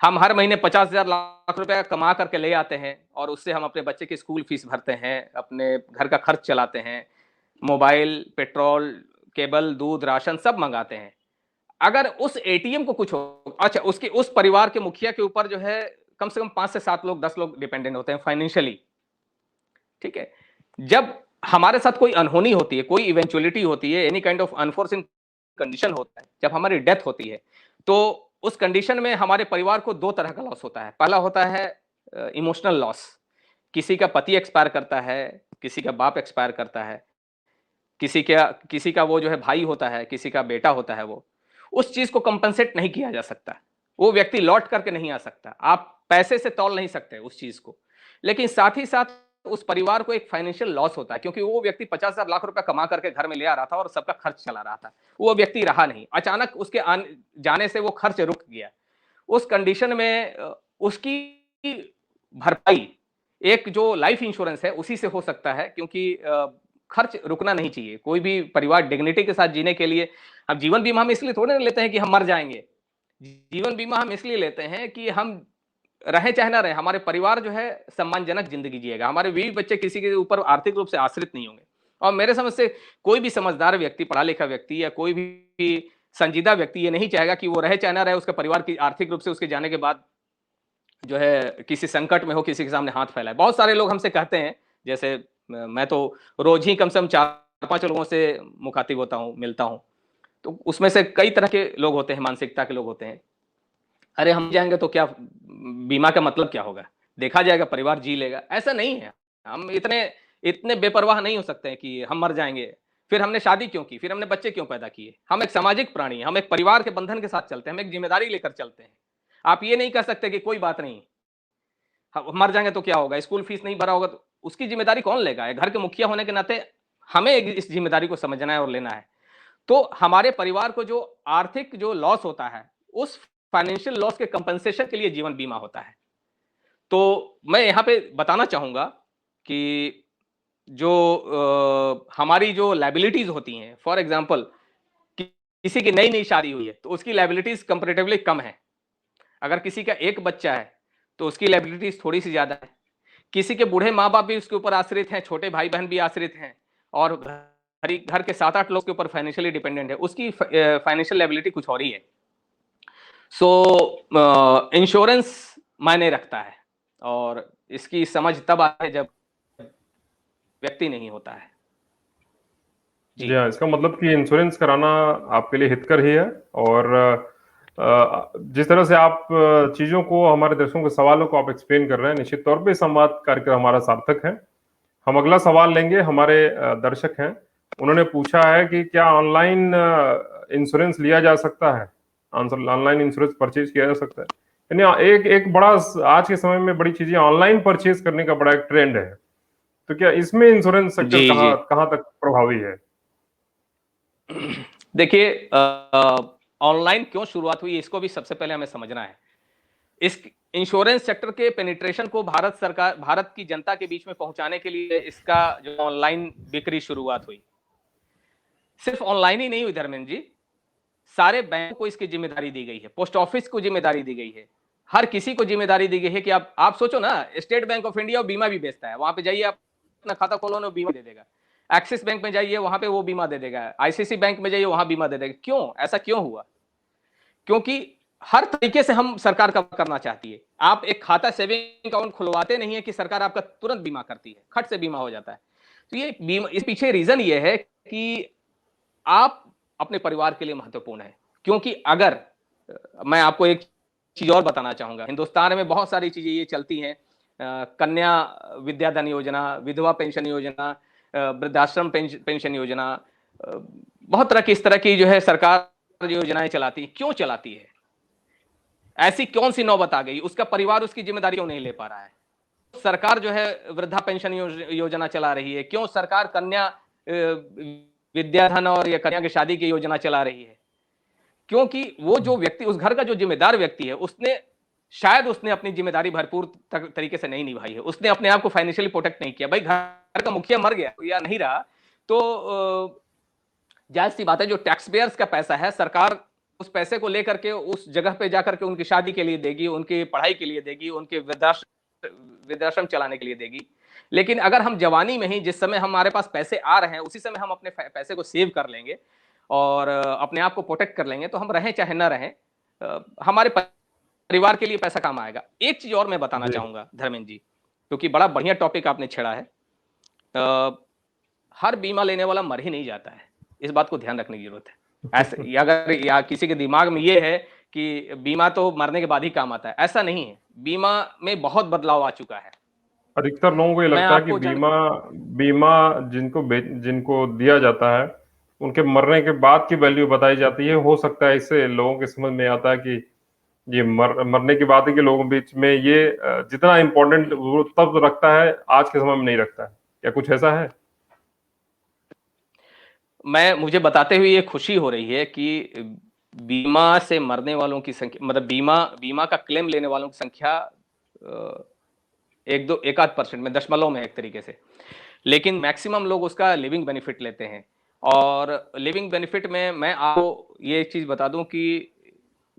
हम हर महीने 50,000 लाख रुपया कमा करके ले आते हैं और उससे हम अपने बच्चे की स्कूल फीस भरते हैं, अपने घर का खर्च चलाते हैं, मोबाइल, पेट्रोल, केबल, दूध, राशन सब मंगाते हैं। अगर उस एटीएम को कुछ हो, अच्छा, उसके उस परिवार के मुखिया के ऊपर जो है कम से कम 5 से 7 लोग, 10 लोग डिपेंडेंट होते हैं फाइनेंशियली। ठीक है। जब हमारे साथ कोई अनहोनी होती है, कोई इवेंचुअलिटी होती है, any kind of unforeseen condition होता है, जब हमारी डेथ होती है, तो उस कंडीशन में हमारे परिवार को दो तरह का लॉस होता है। पहला होता है इमोशनल लॉस। किसी का पति एक्सपायर करता है, किसी का बाप एक्सपायर करता है, किसी का वो जो है भाई होता है, किसी का बेटा होता है, वो उस चीज को कंपनसेट नहीं किया जा सकता। वो व्यक्ति लौट करके नहीं आ सकता। आप पैसे से तौल नहीं सकते उस चीज को। लेकिन साथ ही साथ उस परिवार को एक फाइनेंशियल लॉस होता है, क्योंकि वो व्यक्ति 50,000 लाख रुपया कमा करके घर में ले आ रहा था और सबका खर्च चला रहा था। वो व्यक्ति रहा नहीं, अचानक उसके जाने से वो खर्च रुक गया। उस कंडीशन में उसकी भरपाई एक जो लाइफ इंश्योरेंस है उसी से हो सकता है, क्योंकि खर्च रुकना नहीं चाहिए। कोई भी परिवार डिग्निटी के साथ जीने के लिए, अब जीवन बीमा हम इसलिए थोड़े ना लेते हैं कि हम मर जाएंगे। जीवन बीमा हम इसलिए लेते हैं कि हम रहे चाहे ना रहे, हमारे परिवार जो है सम्मानजनक जिंदगी जिएगा, हमारे बीवी बच्चे किसी के ऊपर आर्थिक रूप से आश्रित नहीं होंगे। और मेरे समझ से कोई भी समझदार व्यक्ति, पढ़ा लिखा व्यक्ति या कोई भी संजीदा व्यक्ति ये नहीं चाहेगा कि वो रहे चाहे ना रहे, उसके परिवार की आर्थिक रूप से उसके जाने के बाद जो है किसी संकट में हो, किसी के सामने हाथ फैलाए। बहुत सारे लोग हमसे कहते हैं, जैसे मैं तो रोज ही कम से कम 4-5 लोगों से मुखातिब होता हूँ, मिलता हूँ। तो उसमें से कई तरह के लोग होते हैं, मानसिकता के लोग होते हैं। अरे हम जाएंगे तो क्या, बीमा का मतलब क्या होगा, देखा जाएगा, परिवार जी लेगा। ऐसा नहीं है। हम इतने इतने बेपरवाह नहीं हो सकते हैं कि हम मर जाएंगे, फिर हमने शादी क्यों की, फिर हमने बच्चे क्यों पैदा किए। हम एक सामाजिक प्राणी हैं, हम एक परिवार के बंधन के साथ चलते हैं, हम एक जिम्मेदारी लेकर चलते हैं। आप ये नहीं कह सकते कि कोई बात नहीं, हम मर जाएंगे तो क्या होगा, स्कूल फीस नहीं भरा होगा तो उसकी जिम्मेदारी कौन लेगा। घर के मुखिया होने के नाते हमें इस जिम्मेदारी को समझना है और लेना है। तो हमारे परिवार को जो आर्थिक जो लॉस होता है, उस फाइनेंशियल लॉस के कंपनसेशन के लिए जीवन बीमा होता है। तो मैं यहां पे बताना चाहूंगा कि जो हमारी जो लायबिलिटीज होती हैं, फॉर एग्जांपल किसी की नई नई शादी हुई है तो उसकी लायबिलिटीज कंपैरेटिवली कम है। अगर किसी का एक बच्चा है तो उसकी लायबिलिटीज थोड़ी सी ज्यादा है। किसी के बूढ़े माँ बाप भी उसके ऊपर आश्रित हैं, छोटे भाई बहन भी आश्रित हैं, और घर के 7-8 लोग के ऊपर फाइनेंशियली डिपेंडेंट है, उसकी फाइनेंशियल लायबिलिटी कुछ और ही है। सो इंश्योरेंस मायने रखता है, और इसकी समझ तब आती है जब व्यक्ति नहीं होता है। जी हाँ, इसका मतलब कि इंश्योरेंस कराना आपके लिए हितकर ही है। और जिस तरह से आप चीज़ों को, हमारे दर्शकों के सवालों को आप एक्सप्लेन कर रहे हैं, निश्चित तौर पे संवाद कार्यक्रम हमारा सार्थक है। हम अगला सवाल लेंगे। हमारे दर्शक हैं, उन्होंने पूछा है कि क्या ऑनलाइन इंश्योरेंस लिया जा सकता है, ऑनलाइन इंश्योरेंस परचेज किया जा सकता है? यानी एक एक बड़ा, आज के समय में बड़ी चीजें ऑनलाइन परचेज करने का बड़ा एक ट्रेंड है। तो क्या इसमें इंश्योरेंस सेक्टर जी जी। कहाँ कहाँ तक प्रभावी है? देखिए, ऑनलाइन क्यों शुरुआत हुई इसको भी सबसे पहले हमें समझना है। इस इंश्योरेंस सेक्टर के पेनिट्रेशन को भारत की जनता के बीच में पहुंचाने के लिए इसका जो ऑनलाइन बिक्री शुरुआत हुई, सिर्फ ऑनलाइन ही नहीं हुई धर्मेंद्र जी, सारे बैंकों को इसकी जिम्मेदारी दी गई है, पोस्ट ऑफिस को जिम्मेदारी दी गई है, हर किसी को जिम्मेदारी दी गई है कि आप सोचो ना, स्टेट बैंक ऑफ इंडिया बीमा भी बेचता है, वहां पे जाइए आप अपना खाता खोलो ना, बीमा दे देगा। एक्सिस बैंक में जाइए, वहां पे वो बीमा दे देगा। आईसीसी बैंक में जाइए, वहां बीमा दे देगा। क्यों ऐसा क्यों हुआ? क्योंकि हर तरीके से हम सरकार का करना चाहती है। आप एक खाता सेविंग अकाउंट खुलवाते नहीं है कि सरकार आपका तुरंत बीमा करती है, खट से बीमा हो जाता है। तो ये बीमा, इस पीछे रीजन ये है कि आप अपने परिवार के लिए महत्वपूर्ण है। क्योंकि अगर मैं आपको एक चीज और बताना चाहूंगा, हिंदुस्तान में बहुत सारी चीजें ये चलती हैं, कन्या विद्याधन योजना, विधवा पेंशन योजना, वृद्धाश्रम पेंशन योजना, बहुत तरह की इस तरह की जो है सरकार योजनाएं चलाती है। क्यों चलाती है? ऐसी कौन सी नौबत आ गई? उसका परिवार उसकी जिम्मेदारी क्यों नहीं ले पा रहा है? सरकार जो है वृद्धा पेंशन योजना चला रही है? क्यों सरकार कन्या विद्याधन और या कन्या की शादी की योजना चला रही है? क्योंकि वो जो व्यक्ति, उस घर का जो जिम्मेदार व्यक्ति है, उसने अपनी जिम्मेदारी भरपूर तरीके से नहीं निभाई है। उसने अपने आप को फाइनेंशियली प्रोटेक्ट नहीं किया। भाई, घर का मुखिया मर गया या नहीं रहा तो जायज सी बात है, जो टैक्स पेयर्स का पैसा है, सरकार उस पैसे को लेकर के उस जगह पे जाकर के उनकी शादी के लिए देगी, उनकी पढ़ाई के लिए देगी, उनके वृद्धाश्रम चलाने के लिए देगी। लेकिन अगर हम जवानी में ही, जिस समय हमारे पास पैसे आ रहे हैं, उसी समय हम अपने पैसे को सेव कर लेंगे और अपने आप को प्रोटेक्ट कर लेंगे, तो हम रहें चाहे ना रहें, हमारे परिवार के लिए पैसा काम आएगा। एक चीज और मैं बताना जी चाहूंगा धर्मेंद्र जी, क्योंकि बड़ा बढ़िया टॉपिक आपने छेड़ा है। हर बीमा लेने वाला मर ही नहीं जाता है, इस बात को ध्यान रखने की जरूरत है। ऐसे अगर या किसी के दिमाग में ये है कि बीमा तो मरने के बाद ही काम आता है, ऐसा नहीं है। बीमा में बहुत बदलाव आ चुका है। अधिकतर लोगों को ये मैं लगता है कि आपको बीमा बीमा जिनको दिया जाता है, उनके मरने के बाद की वैल्यू बताई जाती है। हो सकता है इससे लोगों के समझ में आता है कि ये मरने के बाद के लोगों के बीच में ये जितना इम्पोर्टेंट वो तब रखता है, आज के समय में नहीं रखता है। क्या कुछ ऐसा है? मुझे बताते हुए ये खुशी हो रही है कि बीमा से मरने वालों की संख्या, मतलब बीमा का क्लेम लेने वालों की संख्या एक आध परसेंट में, दशमलव में एक तरीके से, लेकिन मैक्सिमम लोग उसका लिविंग बेनिफिट लेते हैं। और लिविंग बेनिफिट में मैं आपको ये एक चीज बता दूं कि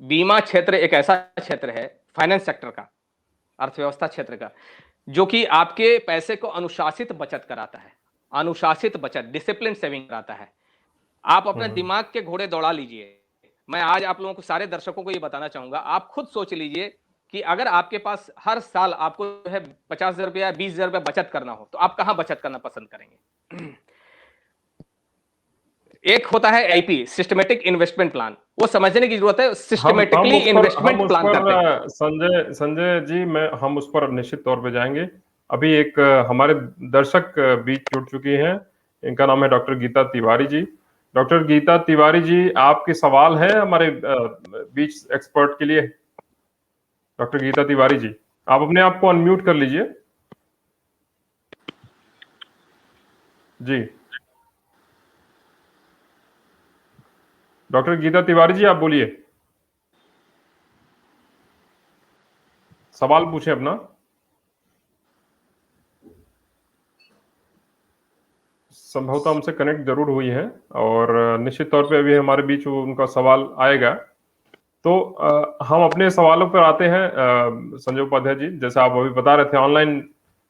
बीमा क्षेत्र एक ऐसा क्षेत्र है, फाइनेंस सेक्टर का, अर्थव्यवस्था क्षेत्र का, जो कि आपके पैसे को अनुशासित बचत कराता है। अनुशासित बचत, डिसिप्लिन सेविंग कराता है। आप अपने हम्म। दिमाग के घोड़े दौड़ा लीजिए। मैं आज आप लोगों को, सारे दर्शकों को ये बताना चाहूंगा, आप खुद सोच लीजिए कि अगर आपके पास हर साल आपको जो है 50,000 रुपया, 20,000 रुपया बचत करना हो, तो आप कहां बचत करना पसंद करेंगे? एक होता है आईपी, सिस्टमेटिक इन्वेस्टमेंट प्लान, वो समझने की जरूरत है, हम सिस्टमेटिकली हम इन्वेस्टमेंट उस प्लान पर करते हैं। संजय संजय जी, मैं हम उस पर निश्चित तौर पे जाएंगे। अभी एक हमारे दर्शक बीच जुड़ चुकी हैं। इनका नाम है डॉक्टर गीता तिवारी जी। डॉक्टर गीता तिवारी जी, आपके सवाल है हमारे बीच एक्सपर्ट के लिए? डॉक्टर गीता तिवारी जी, आप अपने आप को अनम्यूट कर लीजिए। जी, डॉक्टर गीता तिवारी जी, आप बोलिए, सवाल पूछें अपना। संभवतः हमसे कनेक्ट जरूर हुई है और निश्चित तौर पे अभी हमारे बीच उनका सवाल आएगा। तो हम अपने सवालों पर आते हैं। संजय उपाध्याय जी, जैसे आप अभी बता रहे थे ऑनलाइन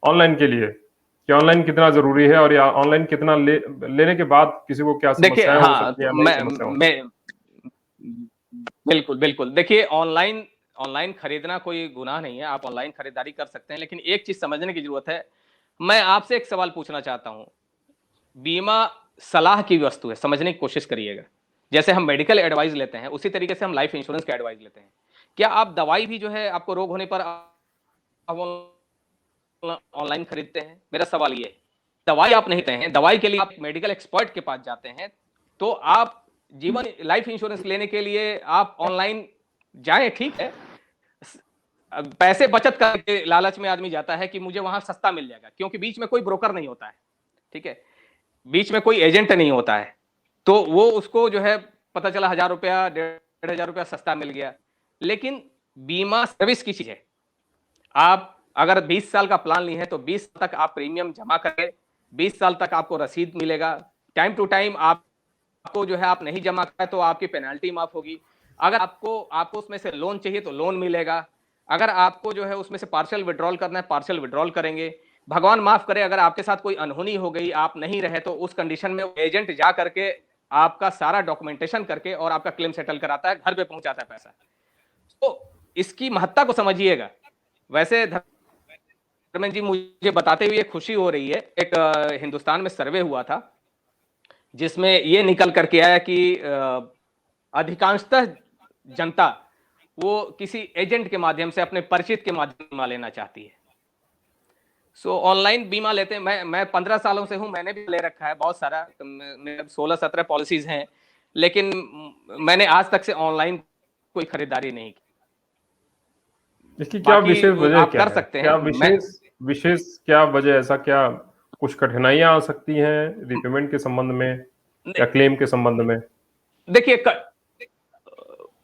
ऑनलाइन के लिए कि ऑनलाइन कितना जरूरी है और या ऑनलाइन कितना लेने के बाद किसी को क्या देखिए, समस्याएं हो हाँ, सकती है तो या नई समस्या हो। मैं बिल्कुल, बिल्कुल। देखिए, ऑनलाइन ऑनलाइन खरीदना कोई गुनाह नहीं है, आप ऑनलाइन खरीदारी कर सकते हैं, लेकिन एक चीज़ समझने की ज़रूरत है। मैं आपसे एक सवाल पूछना चाहता हूँ, बीमा सलाह की वस्तु है, समझने की कोशिश करिएगा। जैसे हम मेडिकल एडवाइस लेते हैं, उसी तरीके से हम लाइफ इंश्योरेंस का एडवाइस लेते हैं। क्या आप दवाई भी जो है आपको रोग होने पर आप ऑनलाइन खरीदते हैं? मेरा सवाल ये है। दवाई आप नहीं लेते हैं, दवाई के लिए आप मेडिकल एक्सपर्ट के पास जाते हैं, तो आप जीवन लाइफ इंश्योरेंस लेने के लिए आप ऑनलाइन जाएँ, ठीक है। पैसे बचत करके लालच में आदमी जाता है कि मुझे वहां सस्ता मिल जाएगा, क्योंकि बीच में कोई ब्रोकर नहीं होता है, ठीक है, बीच में कोई एजेंट नहीं होता है, तो वो उसको जो है पता चला 1000 रुपया 1500 रुपया सस्ता मिल गया। लेकिन बीमा सर्विस की चीज है। आप अगर 20 साल का प्लान ली है तो 20 साल तक आप प्रीमियम जमा करें, 20 साल तक आपको रसीद मिलेगा। टाइम टू टाइम आपको जो है आप नहीं जमा कराए तो आपकी पेनल्टी माफ होगी। अगर आपको आपको उसमें से लोन चाहिए तो लोन मिलेगा। अगर आपको जो है उसमें से पार्शियल विड्रॉल करना है, पार्शियल विड्रॉल करेंगे। भगवान माफ करे, अगर आपके साथ कोई अनहोनी हो गई, आप नहीं रहे, तो उस कंडीशन में एजेंट जा करके आपका सारा डॉक्यूमेंटेशन करके और आपका क्लेम सेटल कराता है, घर पे पहुंचाता है पैसा। तो इसकी महत्ता को समझिएगा। वैसे धर्मेंद्र जी, मुझे बताते हुए खुशी हो रही है, एक हिंदुस्तान में सर्वे हुआ था जिसमें ये निकल करके आया कि अधिकांशतः जनता वो किसी एजेंट के माध्यम से, अपने परिचित के माध्यम से बीमा लेना चाहती है। सो ऑनलाइन बीमा लेते हैं। मैं 15 सालों से हूं, मैंने भी ले रखा है बहुत सारा, मेरे 16-17 पॉलिसीज हैं, लेकिन मैंने आज तक से ऑनलाइन कोई खरीदारी नहीं की। इसकी क्या बाकी विशेष वजह आप क्या कर है? सकते क्या हैं। मैं विशेष विशेष क्या वजह, ऐसा क्या कुछ कठिनाइयां आ सकती हैं रिपेमेंट के संबंध में या क्लेम के संबंध में? देखिए,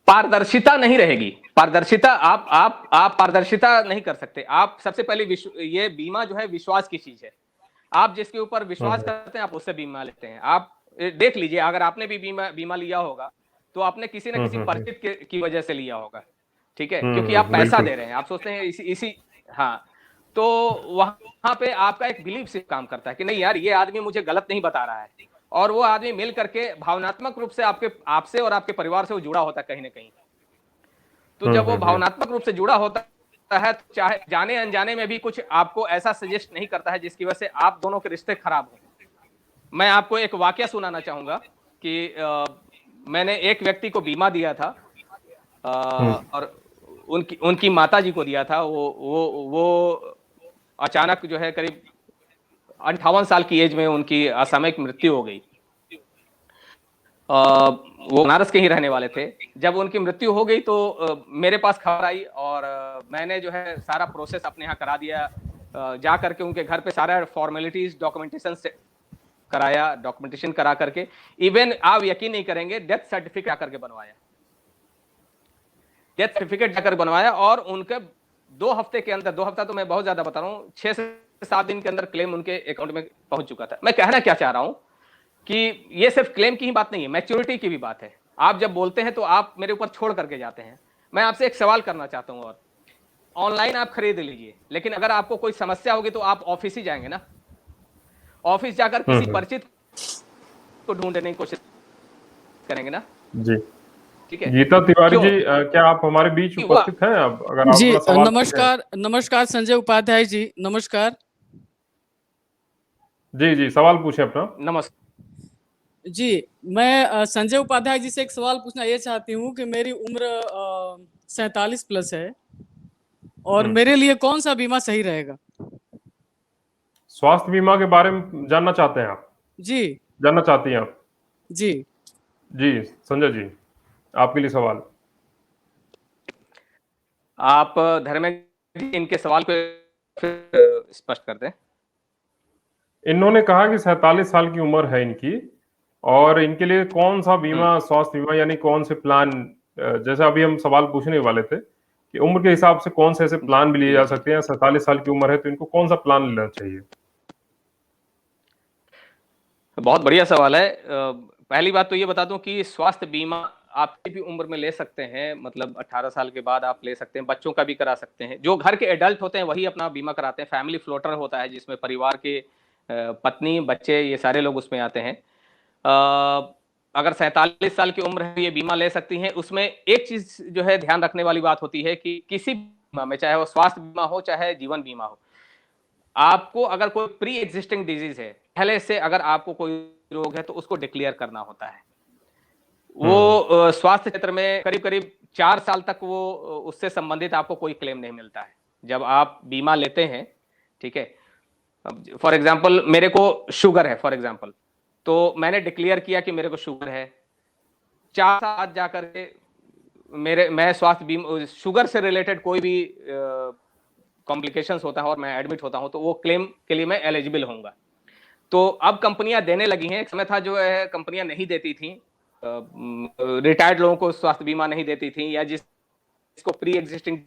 पारदर्शिता नहीं रहेगी। पारदर्शिता आप पारदर्शिता नहीं कर सकते। आप सबसे पहले ये बीमा जो है विश्वास की चीज है। आप जिसके ऊपर विश्वास करते हैं आप उससे बीमा लेते हैं। आप देख लीजिए, अगर आपने भी बीमा लिया होगा तो आपने किसी न किसी परिचित की वजह से लिया होगा, ठीक है, क्योंकि आप पैसा बिल्कुल। दे रहे हैं, आप सोचते हैं इसी हाँ, तो वहां पे आपका एक बिलीफ से काम करता है कि नहीं यार, ये आदमी मुझे गलत नहीं बता रहा है, और वो आदमी मिल करके भावनात्मक रूप से आपसे और आपके परिवार से वो जुड़ा होता है कहीं ना कहीं। तो जब वो भावनात्मक रूप से जुड़ा होता है, तो चाहे जाने अनजाने में भी कुछ आपको ऐसा सजेस्ट नहीं करता है जिसकी वजह से आप दोनों के रिश्ते खराब हो। मैं आपको एक वाकया सुनाना चाहूंगा कि मैंने एक व्यक्ति को बीमा दिया था, और उनकी माता जी को दिया था। वो अचानक जो है करीब 58 साल की एज में उनकी असामयिक मृत्यु हो गई। वो बनारस के ही रहने वाले थे। जब उनकी मृत्यु हो गई तो मेरे पास खबर आई, और मैंने जो है सारा प्रोसेस अपने यहाँ करा दिया। जा करके उनके घर पे सारा फॉर्मेलिटीज डॉक्यूमेंटेशन से कराया, डॉक्यूमेंटेशन करा करके इवन आप यकीन नहीं करेंगे, डेथ सर्टिफिकेट आकर के बनवाया। डेथ सर्टिफिकेट जाकर बनवाया, और उनके 2 हफ्ते के अंदर, 2 हफ्ता तो मैं बहुत ज्यादा बता रहा हूँ, 6 से 7 दिन के अंदर क्लेम उनके अकाउंट में पहुंच चुका था। मैं कहना क्या चाह रहा हूं कि ये सिर्फ क्लेम की ही बात नहीं है, मैच्योरिटी की भी बात है। आप जब बोलते हैं तो आप मेरे ऊपर छोड़ करके जाते हैं। मैं आपसे एक सवाल करना चाहता हूं, और ऑनलाइन आप खरीद लीजिए, लेकिन अगर आपको कोई समस्या होगी तो आप ऑफिस ही जाएंगे ना, ऑफिस जाकर किसी परिचित को ढूंढने की कोशिश करेंगे ना। जी, ठीक है, गीता तिवारी क्यों? जी, क्या आप हमारे बीच उपस्थित हैं? अब अगर आप जी, अपना सवाल नमस्कार, नमस्कार संजय उपाध्याय जी, नमस्कार। जी जी, सवाल पूछें अपना। नमस्कार जी, मैं संजय उपाध्याय जी से एक सवाल पूछना ये चाहती हूँ कि मेरी उम्र 47 प्लस है, और मेरे लिए कौन सा बीमा सही रहेगा? स्वास्थ्य बीमा के बारे में जानना चाहते हैं आप? जी जानना चाहती हैं आप? जी जी संजय जी, आपके लिए सवाल। आप धर्मेंद्र जी इनके सवाल को फिर स्पष्ट कर दें। इन्होंने कहा कि 47 साल की उम्र है इनकी, और इनके लिए कौन सा बीमा, स्वास्थ्य बीमा यानी कौन से प्लान, जैसे अभी हम सवाल पूछने वाले थे कि उम्र के हिसाब से कौन से ऐसे प्लान भी लिए जा सकते हैं। 47 साल की उम्र है तो इनको कौन सा प्लान लेना चाहिए? बहुत बढ़िया सवाल है। पहली बात तो ये बता दूं कि स्वास्थ्य बीमा आप किसी भी उम्र में ले सकते हैं, मतलब 18 साल के बाद आप ले सकते हैं, बच्चों का भी करा सकते हैं। जो घर के एडल्ट होते हैं वही अपना बीमा कराते हैं। फैमिली फ्लोटर होता है जिसमें परिवार के पत्नी, बच्चे, ये सारे लोग उसमें आते हैं। अगर 47 साल की उम्र है, ये बीमा ले सकती हैं। उसमें एक चीज जो है ध्यान रखने वाली बात होती है कि किसी बीमा में, चाहे वो स्वास्थ्य बीमा हो चाहे जीवन बीमा हो, आपको अगर कोई प्री एग्जिस्टिंग डिजीज है, पहले से अगर आपको कोई रोग है, तो उसको डिक्लेयर करना होता है। वो स्वास्थ्य क्षेत्र में करीब करीब 4 साल तक वो उससे संबंधित आपको कोई क्लेम नहीं मिलता है जब आप बीमा लेते हैं। ठीक है, फॉर एग्जाम्पल मेरे को शुगर है, फॉर एग्जाम्पल, तो मैंने डिक्लेयर किया कि मेरे को शुगर है। 4 साल जाकर के मैं स्वास्थ्य बीमा, शुगर से रिलेटेड कोई भी कॉम्प्लिकेशंस होता है और मैं एडमिट होता हूं, तो वो क्लेम के लिए मैं एलिजिबल होऊंगा। तो अब कंपनियां देने लगी हैं। एक समय था जो है कंपनियां नहीं देती थी, रिटायर्ड लोगों को स्वास्थ्य बीमा नहीं देती थी, या जिसको प्री एग्जिस्टिंग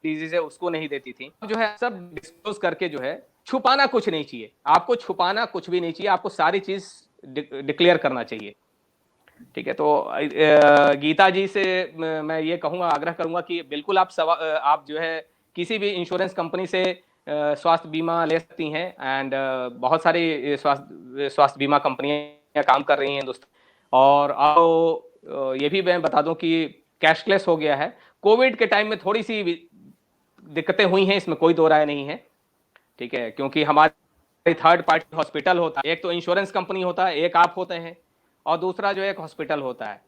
डिजीज है उसको नहीं देती थी। अब जो है सब डिस्क्लोज करके जो है, छुपाना कुछ नहीं चाहिए, आपको छुपाना कुछ भी नहीं चाहिए, आपको सारी चीज डिक्लेयर करना चाहिए। ठीक है, तो गीता जी से मैं ये कहूंगा, आग्रह करूंगा कि बिल्कुल आप जो है किसी भी इंश्योरेंस कंपनी से स्वास्थ्य बीमा ले सकती हैं। एंड बहुत सारी स्वास्थ्य बीमा कंपनियां काम कर रही हैं दोस्तों। और आप ये भी मैं बता दूं कि कैशलेस हो गया है। कोविड के टाइम में थोड़ी सी दिक्कतें हुई हैं, इसमें कोई दो राय नहीं है। ठीक है, क्योंकि हमारे थर्ड पार्टी हॉस्पिटल होता है, एक तो इंश्योरेंस कंपनी होता है, एक आप होते हैं, और दूसरा जो एक हॉस्पिटल होता है।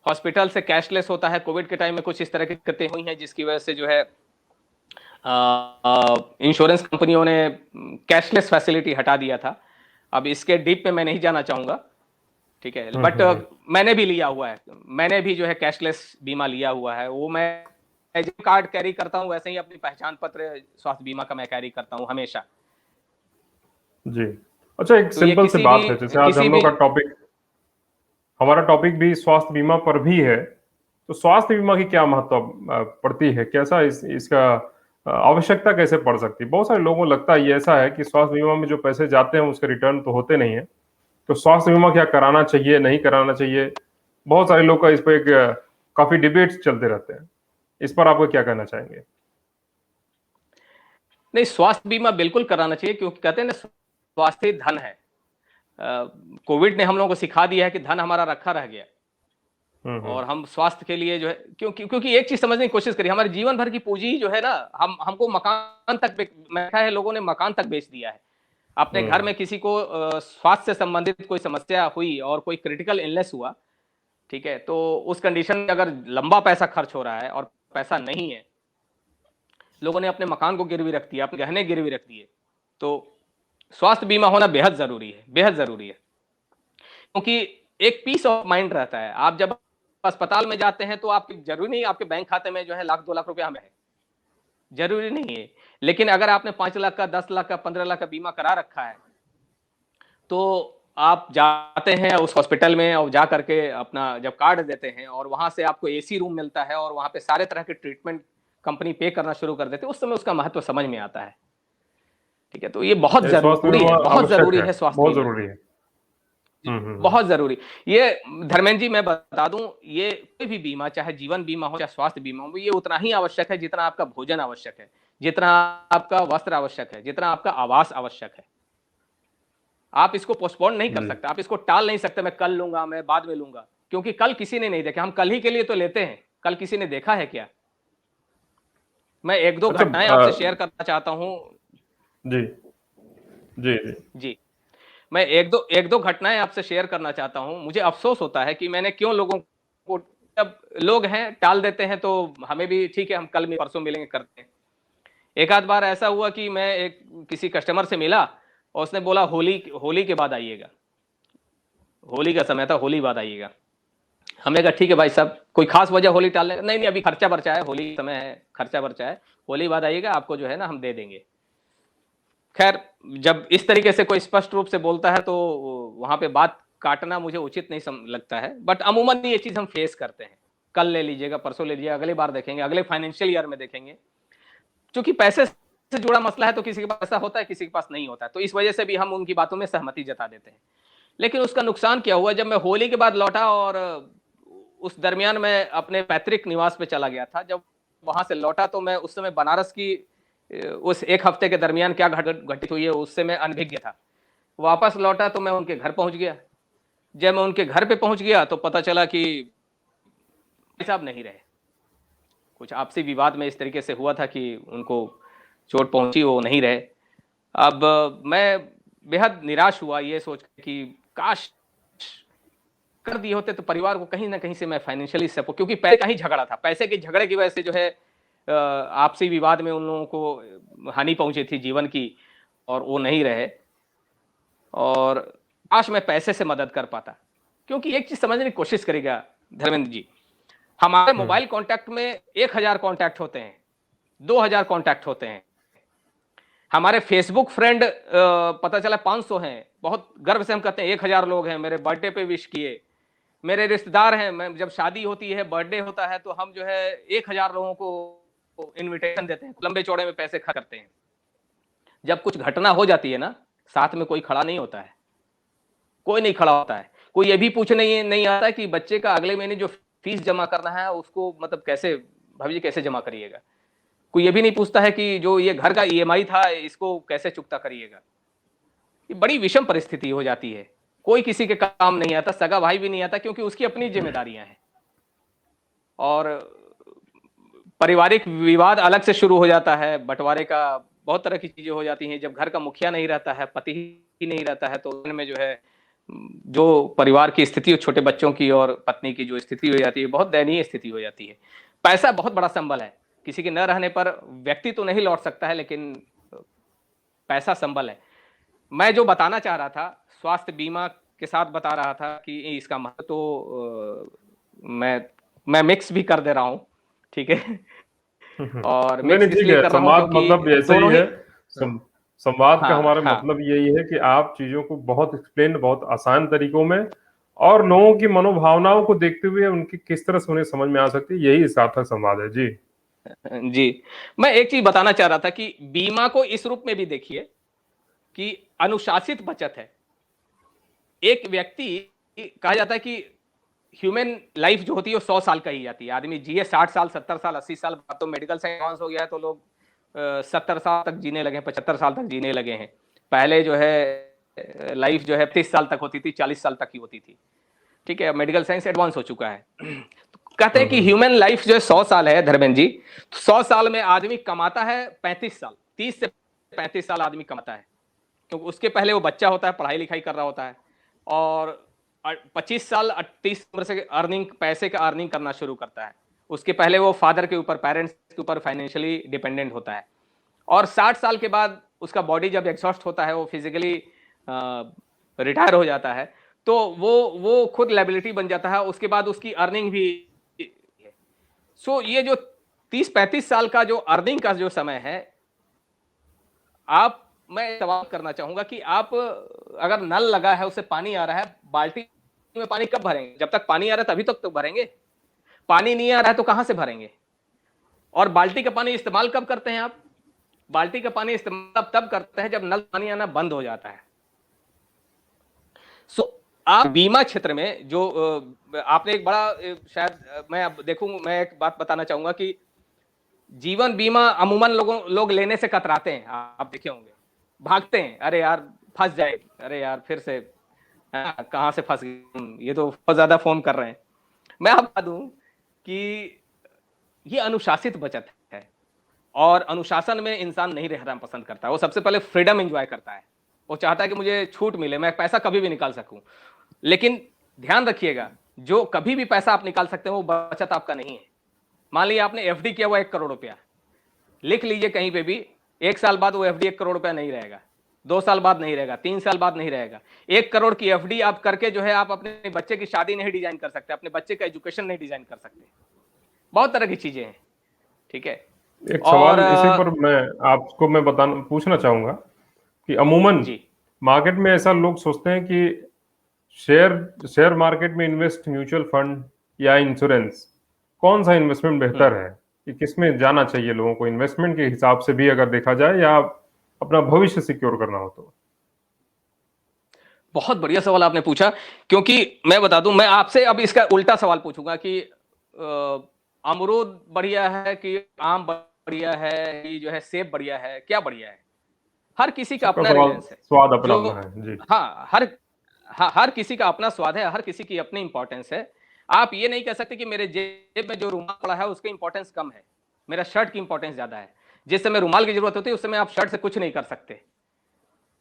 हॉस्पिटल से कैशलेस होता है। कोविड के टाइम में कुछ इस तरह की दिक्कतें हुई हैं जिसकी वजह से जो है इंश्योरेंस कंपनियों ने कैशलेस फैसिलिटी हटा दिया था। अब इसके डीप में मैं नहीं जाना चाहूंगा, ठीक है, बट मैंने भी लिया हुआ है, मैंने भी जो है कैशलेस बीमा लिया हुआ है। वो मैं एजेंट कार्ड कैरी करता हूं, वैसे ही अपनी पहचान पत्र स्वास्थ्य बीमा का मैं कैरी करता हूं हमेशा। जी, अच्छा, एक तो सिंपल सी बात है, जैसे आज हम लोग का टॉपिक, हमारा टॉपिक भी स्वास्थ्य बीमा पर भी है, तो स्वास्थ्य बीमा की क्या महत्व पड़ती है, कैसा इसका आवश्यकता कैसे पड़ सकती है? बहुत सारे लोगों को लगता है ये ऐसा है कि स्वास्थ्य बीमा में जो पैसे जाते हैं उसके रिटर्न तो होते नहीं है, तो स्वास्थ्य बीमा क्या कराना चाहिए, नहीं कराना चाहिए? बहुत सारे लोग का इस पर एक काफी डिबेट्स चलते रहते हैं। इस पर आपको क्या कहना चाहेंगे? नहीं, स्वास्थ्य बीमा बिल्कुल कराना चाहिए, क्योंकि कहते हैं ना, स्वास्थ्य धन है। कोविड ने हम लोगों को सिखा दिया है कि धन हमारा रखा रह गया, और हम स्वास्थ्य के लिए जो है, क्योंकि एक चीज समझने की कोशिश करिए, हमारे जीवन भर की पूंजी जो है ना, हमको मकान तक, देखा है लोगों ने मकान तक बेच दिया है। अपने घर में किसी को स्वास्थ्य से संबंधित कोई समस्या हुई और कोई क्रिटिकल इलनेस हुआ, ठीक है, तो उस कंडीशन में अगर लंबा पैसा खर्च हो रहा है और पैसा नहीं है, लोगों ने अपने मकान को गिरवी रख दिया, अपने गहने गिरवी रख दिए, तो स्वास्थ्य बीमा होना बेहद जरूरी है, बेहद जरूरी है। क्योंकि एक पीस ऑफ माइंड रहता है। आप जब अस्पताल में जाते हैं तो आप, जरूरी नहीं आपके बैंक खाते में जो है 1 लाख 2 लाख रुपया में है, जरूरी नहीं है, लेकिन अगर आपने 5 लाख का, 10 लाख का, 15 लाख का बीमा करा रखा है, तो आप जाते हैं उस हॉस्पिटल में और जा करके अपना जब कार्ड देते हैं, और वहां से आपको एसी रूम मिलता है, और वहां पे सारे तरह के ट्रीटमेंट कंपनी पे करना शुरू कर देते हैं, उस समय उसका महत्व समझ में आता है। ठीक है, तो ये बहुत जरूरी है, बहुत जरूरी है स्वास्थ्य बहुत बीमा, जरूरी है, बहुत जरूरी। ये धर्मेंद्र जी मैं बता दूं, ये कोई भी बीमा, चाहे जीवन बीमा हो चाहे स्वास्थ्य बीमा हो, ये उतना ही आवश्यक है जितना आपका भोजन आवश्यक है, जितना आपका वस्त्र आवश्यक है, जितना आपका आवास आवश्यक है। आप इसको पोस्टपोन नहीं कर सकते, आप इसको टाल नहीं सकते, मैं कल लूंगा, मैं बाद में लूंगा, क्योंकि कल किसी ने नहीं देखा। हम कल ही के लिए तो लेते हैं, कल किसी ने देखा है क्या? मैं एक दो घटनाएं आपसे शेयर करना चाहता हूं। जी जी जी जी, मैं एक दो घटनाएं आपसे शेयर करना चाहता हूं। मुझे अफसोस होता है कि मैंने क्यों लोगों को, जब लोग हैं टाल देते हैं, तो हमें भी ठीक है, हम कल में परसों मिलेंगे करते हैं। एक आध बार ऐसा हुआ कि मैं किसी कस्टमर से मिला और उसने बोला होली के बाद आइएगा, होली का समय था, होली बाद आइएगा। हमने कहा ठीक है भाई साहब, कोई खास वजह होली टालने? नहीं नहीं, अभी खर्चा बर्चा है, होली समय है, खर्चा बर्चा है, होली बाद आइएगा, आपको जो है ना हम दे देंगे। खैर, जब इस तरीके से कोई स्पष्ट रूप से बोलता है तो वहां पे बात काटना मुझे उचित नहीं लगता है, बट अमूमन ये चीज हम फेस करते हैं। कल ले लीजिएगा, परसों ले लीजिएगा, अगली बार देखेंगे, अगले फाइनेंशियल ईयर में देखेंगे। क्योंकि पैसे से जुड़ा मसला है, तो किसी के पास पैसा होता है, किसी के पास नहीं होता है, तो इस वजह से भी हम उनकी बातों में सहमति जता देते हैं। लेकिन उसका नुकसान क्या हुआ, जब मैं होली के बाद लौटा और उस दरमियान मैं अपने पैतृक निवास पे चला गया था, जब वहां से लौटा तो मैं उस समय बनारस की उस एक हफ्ते के दरमियान क्या घटित हुई है उससे मैं अनभिज्ञ था। वापस लौटा तो मैं उनके घर पहुंच गया। जब मैं उनके घर पे पहुंच गया तो पता चला कि साहब नहीं रहे। कुछ आपसी विवाद में इस तरीके से हुआ था कि उनको चोट पहुंची, वो नहीं रहे। अब मैं बेहद निराश हुआ ये सोच कि काश कर दिए होते तो परिवार को कहीं ना कहीं से मैं फाइनेंशियली सपोर्ट, क्योंकि पैसे का ही झगड़ा था, पैसे के झगड़े की वजह से जो है आपसी विवाद में उन लोगों को हानि पहुंची थी जीवन की, और वो नहीं रहे। और काश मैं पैसे से मदद कर पाता, क्योंकि एक चीज समझने की कोशिश करेगा धर्मेंद्र जी, हमारे मोबाइल कांटेक्ट में 1000 कांटेक्ट होते हैं, 2000 कांटेक्ट होते हैं। हमारे फेसबुक फ्रेंड पता चला 500 हैं। बहुत गर्व से हम कहते हैं 1000 लोग हैं, मेरे बर्थडे पे विश किए। मेरे रिश्तेदार हैं, मैं जब शादी होती है, बर्थडे होता है, तो हम जो है 1000 लोगों को इनविटेशन देते हैं, लंबे चौड़े में पैसे खर्च करते हैं। जब कुछ घटना हो जाती है ना, साथ में कोई खड़ा नहीं होता है, कोई नहीं खड़ा होता है। कोई ये भी पूछने नहीं आता है कि बच्चे का अगले महीने जो फीस जमा करना है उसको मतलब कैसे, भाभी कैसे जमा करिएगा। कोई ये भी नहीं पूछता है कि जो ये घर का ईएमआई था इसको कैसे चुकता करिएगा। ये बड़ी विषम परिस्थिति हो जाती है, कोई किसी के काम नहीं आता, सगा भाई भी नहीं आता, क्योंकि उसकी अपनी जिम्मेदारियां हैं। और पारिवारिक विवाद अलग से शुरू हो जाता है, बंटवारे का बहुत तरह की चीजें हो जाती हैं। जब घर का मुखिया नहीं रहता है, पति ही नहीं रहता है, तो उनमें जो है जो परिवार की स्थिति, छोटे बच्चों की और पत्नी की जो स्थिति हो जाती है, बहुत दयनीय स्थिति हो जाती है। पैसा बहुत बड़ा संबल है, किसी के न रहने पर व्यक्ति तो नहीं लौट सकता है, लेकिन पैसा संबल है। मैं जो बताना चाह रहा था, स्वास्थ्य बीमा के साथ बता रहा था कि इसका महत्व तो मैं मिक्स भी कर दे रहा हूँ, ठीक है। और नहीं मिक्स ठीक इसलिए है, कर रहा हूँ संवाद क्योंकि मतलब ऐसा ही दोनों है। ही संवाद का हाँ हमारा हाँ मतलब यही है कि आप चीजों को बहुत एक्सप्लेन, बहुत आसान तरीकों में और लोगों की मनोभावनाओं को देखते हुए उनकी किस तरह से उन्हें समझ में आ सकती है, यही सार्थक संवाद है जी। जी। मैं एक चीज बताना चाह रहा था कि बीमा को इस रूप में भी देखिए कि अनुशासित बचत है। एक व्यक्ति, कहा जाता है कि ह्यूमन लाइफ जो होती है वो 100 साल का ही जाती है। आदमी जिए 60 साल, 70 साल, 80 साल। अब तो मेडिकल साइंस एडवांस हो गया है तो लोग 70 साल तक जीने लगे हैं, 75 साल तक जीने लगे हैं। पहले जो है लाइफ जो है 30 साल तक होती थी, 40 साल तक ही होती थी, ठीक है। मेडिकल साइंस एडवांस हो चुका है। तो कहते हैं कि ह्यूमन लाइफ जो है 100 साल है धर्मेंद्र जी। 100 साल में आदमी कमाता है 35 साल, 30 से 35 साल आदमी कमाता है, क्योंकि उसके पहले वो बच्चा होता है, पढ़ाई लिखाई कर रहा होता है, और 25 साल 30 उम्र से पैसे का अर्निंग करना शुरू करता है। उसके पहले वो फादर के ऊपर, पेरेंट्स के ऊपर फाइनेंशियली डिपेंडेंट होता है। और 60 साल के बाद उसका बॉडी जब एग्जॉस्ट होता है, वो फिजिकली रिटायर हो जाता है, तो वो खुद लायबिलिटी बन जाता है। उसके बाद उसकी अर्निंग भी सो ये जो 30-35 साल का जो अर्निंग का जो समय है, मैं सवाल करना चाहूंगा कि आप अगर नल लगा है, उससे पानी आ रहा है, बाल्टी में पानी कब भरेंगे? जब तक पानी आ रहा है तभी तक तो भरेंगे। पानी नहीं आ रहा है तो कहां से भरेंगे? और बाल्टी का पानी इस्तेमाल कब करते हैं आप? बाल्टी का पानी इस्तेमाल तब करते हैं जब नल पानी आना बंद हो जाता है। सो आप बीमा क्षेत्र में जो आपने एक बड़ा शायद मैं अब देखूं, मैं एक बात बताना चाहूंगा कि जीवन बीमा अमूमन लोग लेने से कतराते हैं। आप देखे होंगे, भागते हैं, अरे यार फंस जाए, अरे यार फिर से कहां से फंस गए, ये तो बहुत ज्यादा फोन कर रहे हैं। मैं आपको बता दूं कि ये अनुशासित बचत है, और अनुशासन में इंसान नहीं रहना पसंद करता। वो सबसे पहले फ्रीडम एंजॉय करता है, वो चाहता है कि मुझे छूट मिले, मैं पैसा कभी भी निकाल सकूं। लेकिन ध्यान रखिएगा, जो कभी भी पैसा आप निकाल सकते हो वो बचत आपका नहीं है। मान लीजिए आपने एफडी किया हुआ 1 करोड़ रुपया, लिख लीजिए कहीं पे भी, 1 साल बाद वो एफडी 1 करोड़ रुपया नहीं रहेगा, 2 साल बाद नहीं रहेगा, 3 साल बाद नहीं रहेगा। 1 करोड़ की एफडी आप करके जो है आप अपने बच्चे की शादी नहीं डिजाइन कर सकते, अपने बच्चे का एजुकेशन नहीं डिजाइन कर सकते, बहुत तरह की चीजें हैं, ठीक है। एक सवाल इसी पर मैं पूछना चाहूंगा कि अमूमन मार्केट में ऐसा लोग सोचते हैं कि शेयर मार्केट में इन्वेस्ट, म्यूचुअल फंड या इंश्योरेंस, कौन सा इन्वेस्टमेंट बेहतर है, कि किसमें जाना चाहिए लोगों को इन्वेस्टमेंट के हिसाब से भी अगर देखा जाए, या अपना भविष्य सिक्योर करना हो तो? बहुत बढ़िया सवाल आपने पूछा, क्योंकि मैं बता दूं, मैं आपसे अब इसका उल्टा सवाल पूछूंगा कि अमरूद बढ़िया है कि आम बढ़िया है कि जो है सेब बढ़िया है, क्या बढ़िया है? हर किसी का सबका अपना सवाल रिलायंस है। स्वाद अपना जो अपना है जी। हाँ, हर किसी का अपना स्वाद है, हर किसी की अपनी इंपॉर्टेंस है। आप ये नहीं कह सकते कि मेरे जेब में जो रुमाल पड़ा है उसकी इंपॉर्टेंस कम है, मेरा शर्ट की इंपॉर्टेंस ज्यादा है। जिस समय रुमाल की जरूरत होती है उस समय आप शर्ट से कुछ नहीं कर सकते,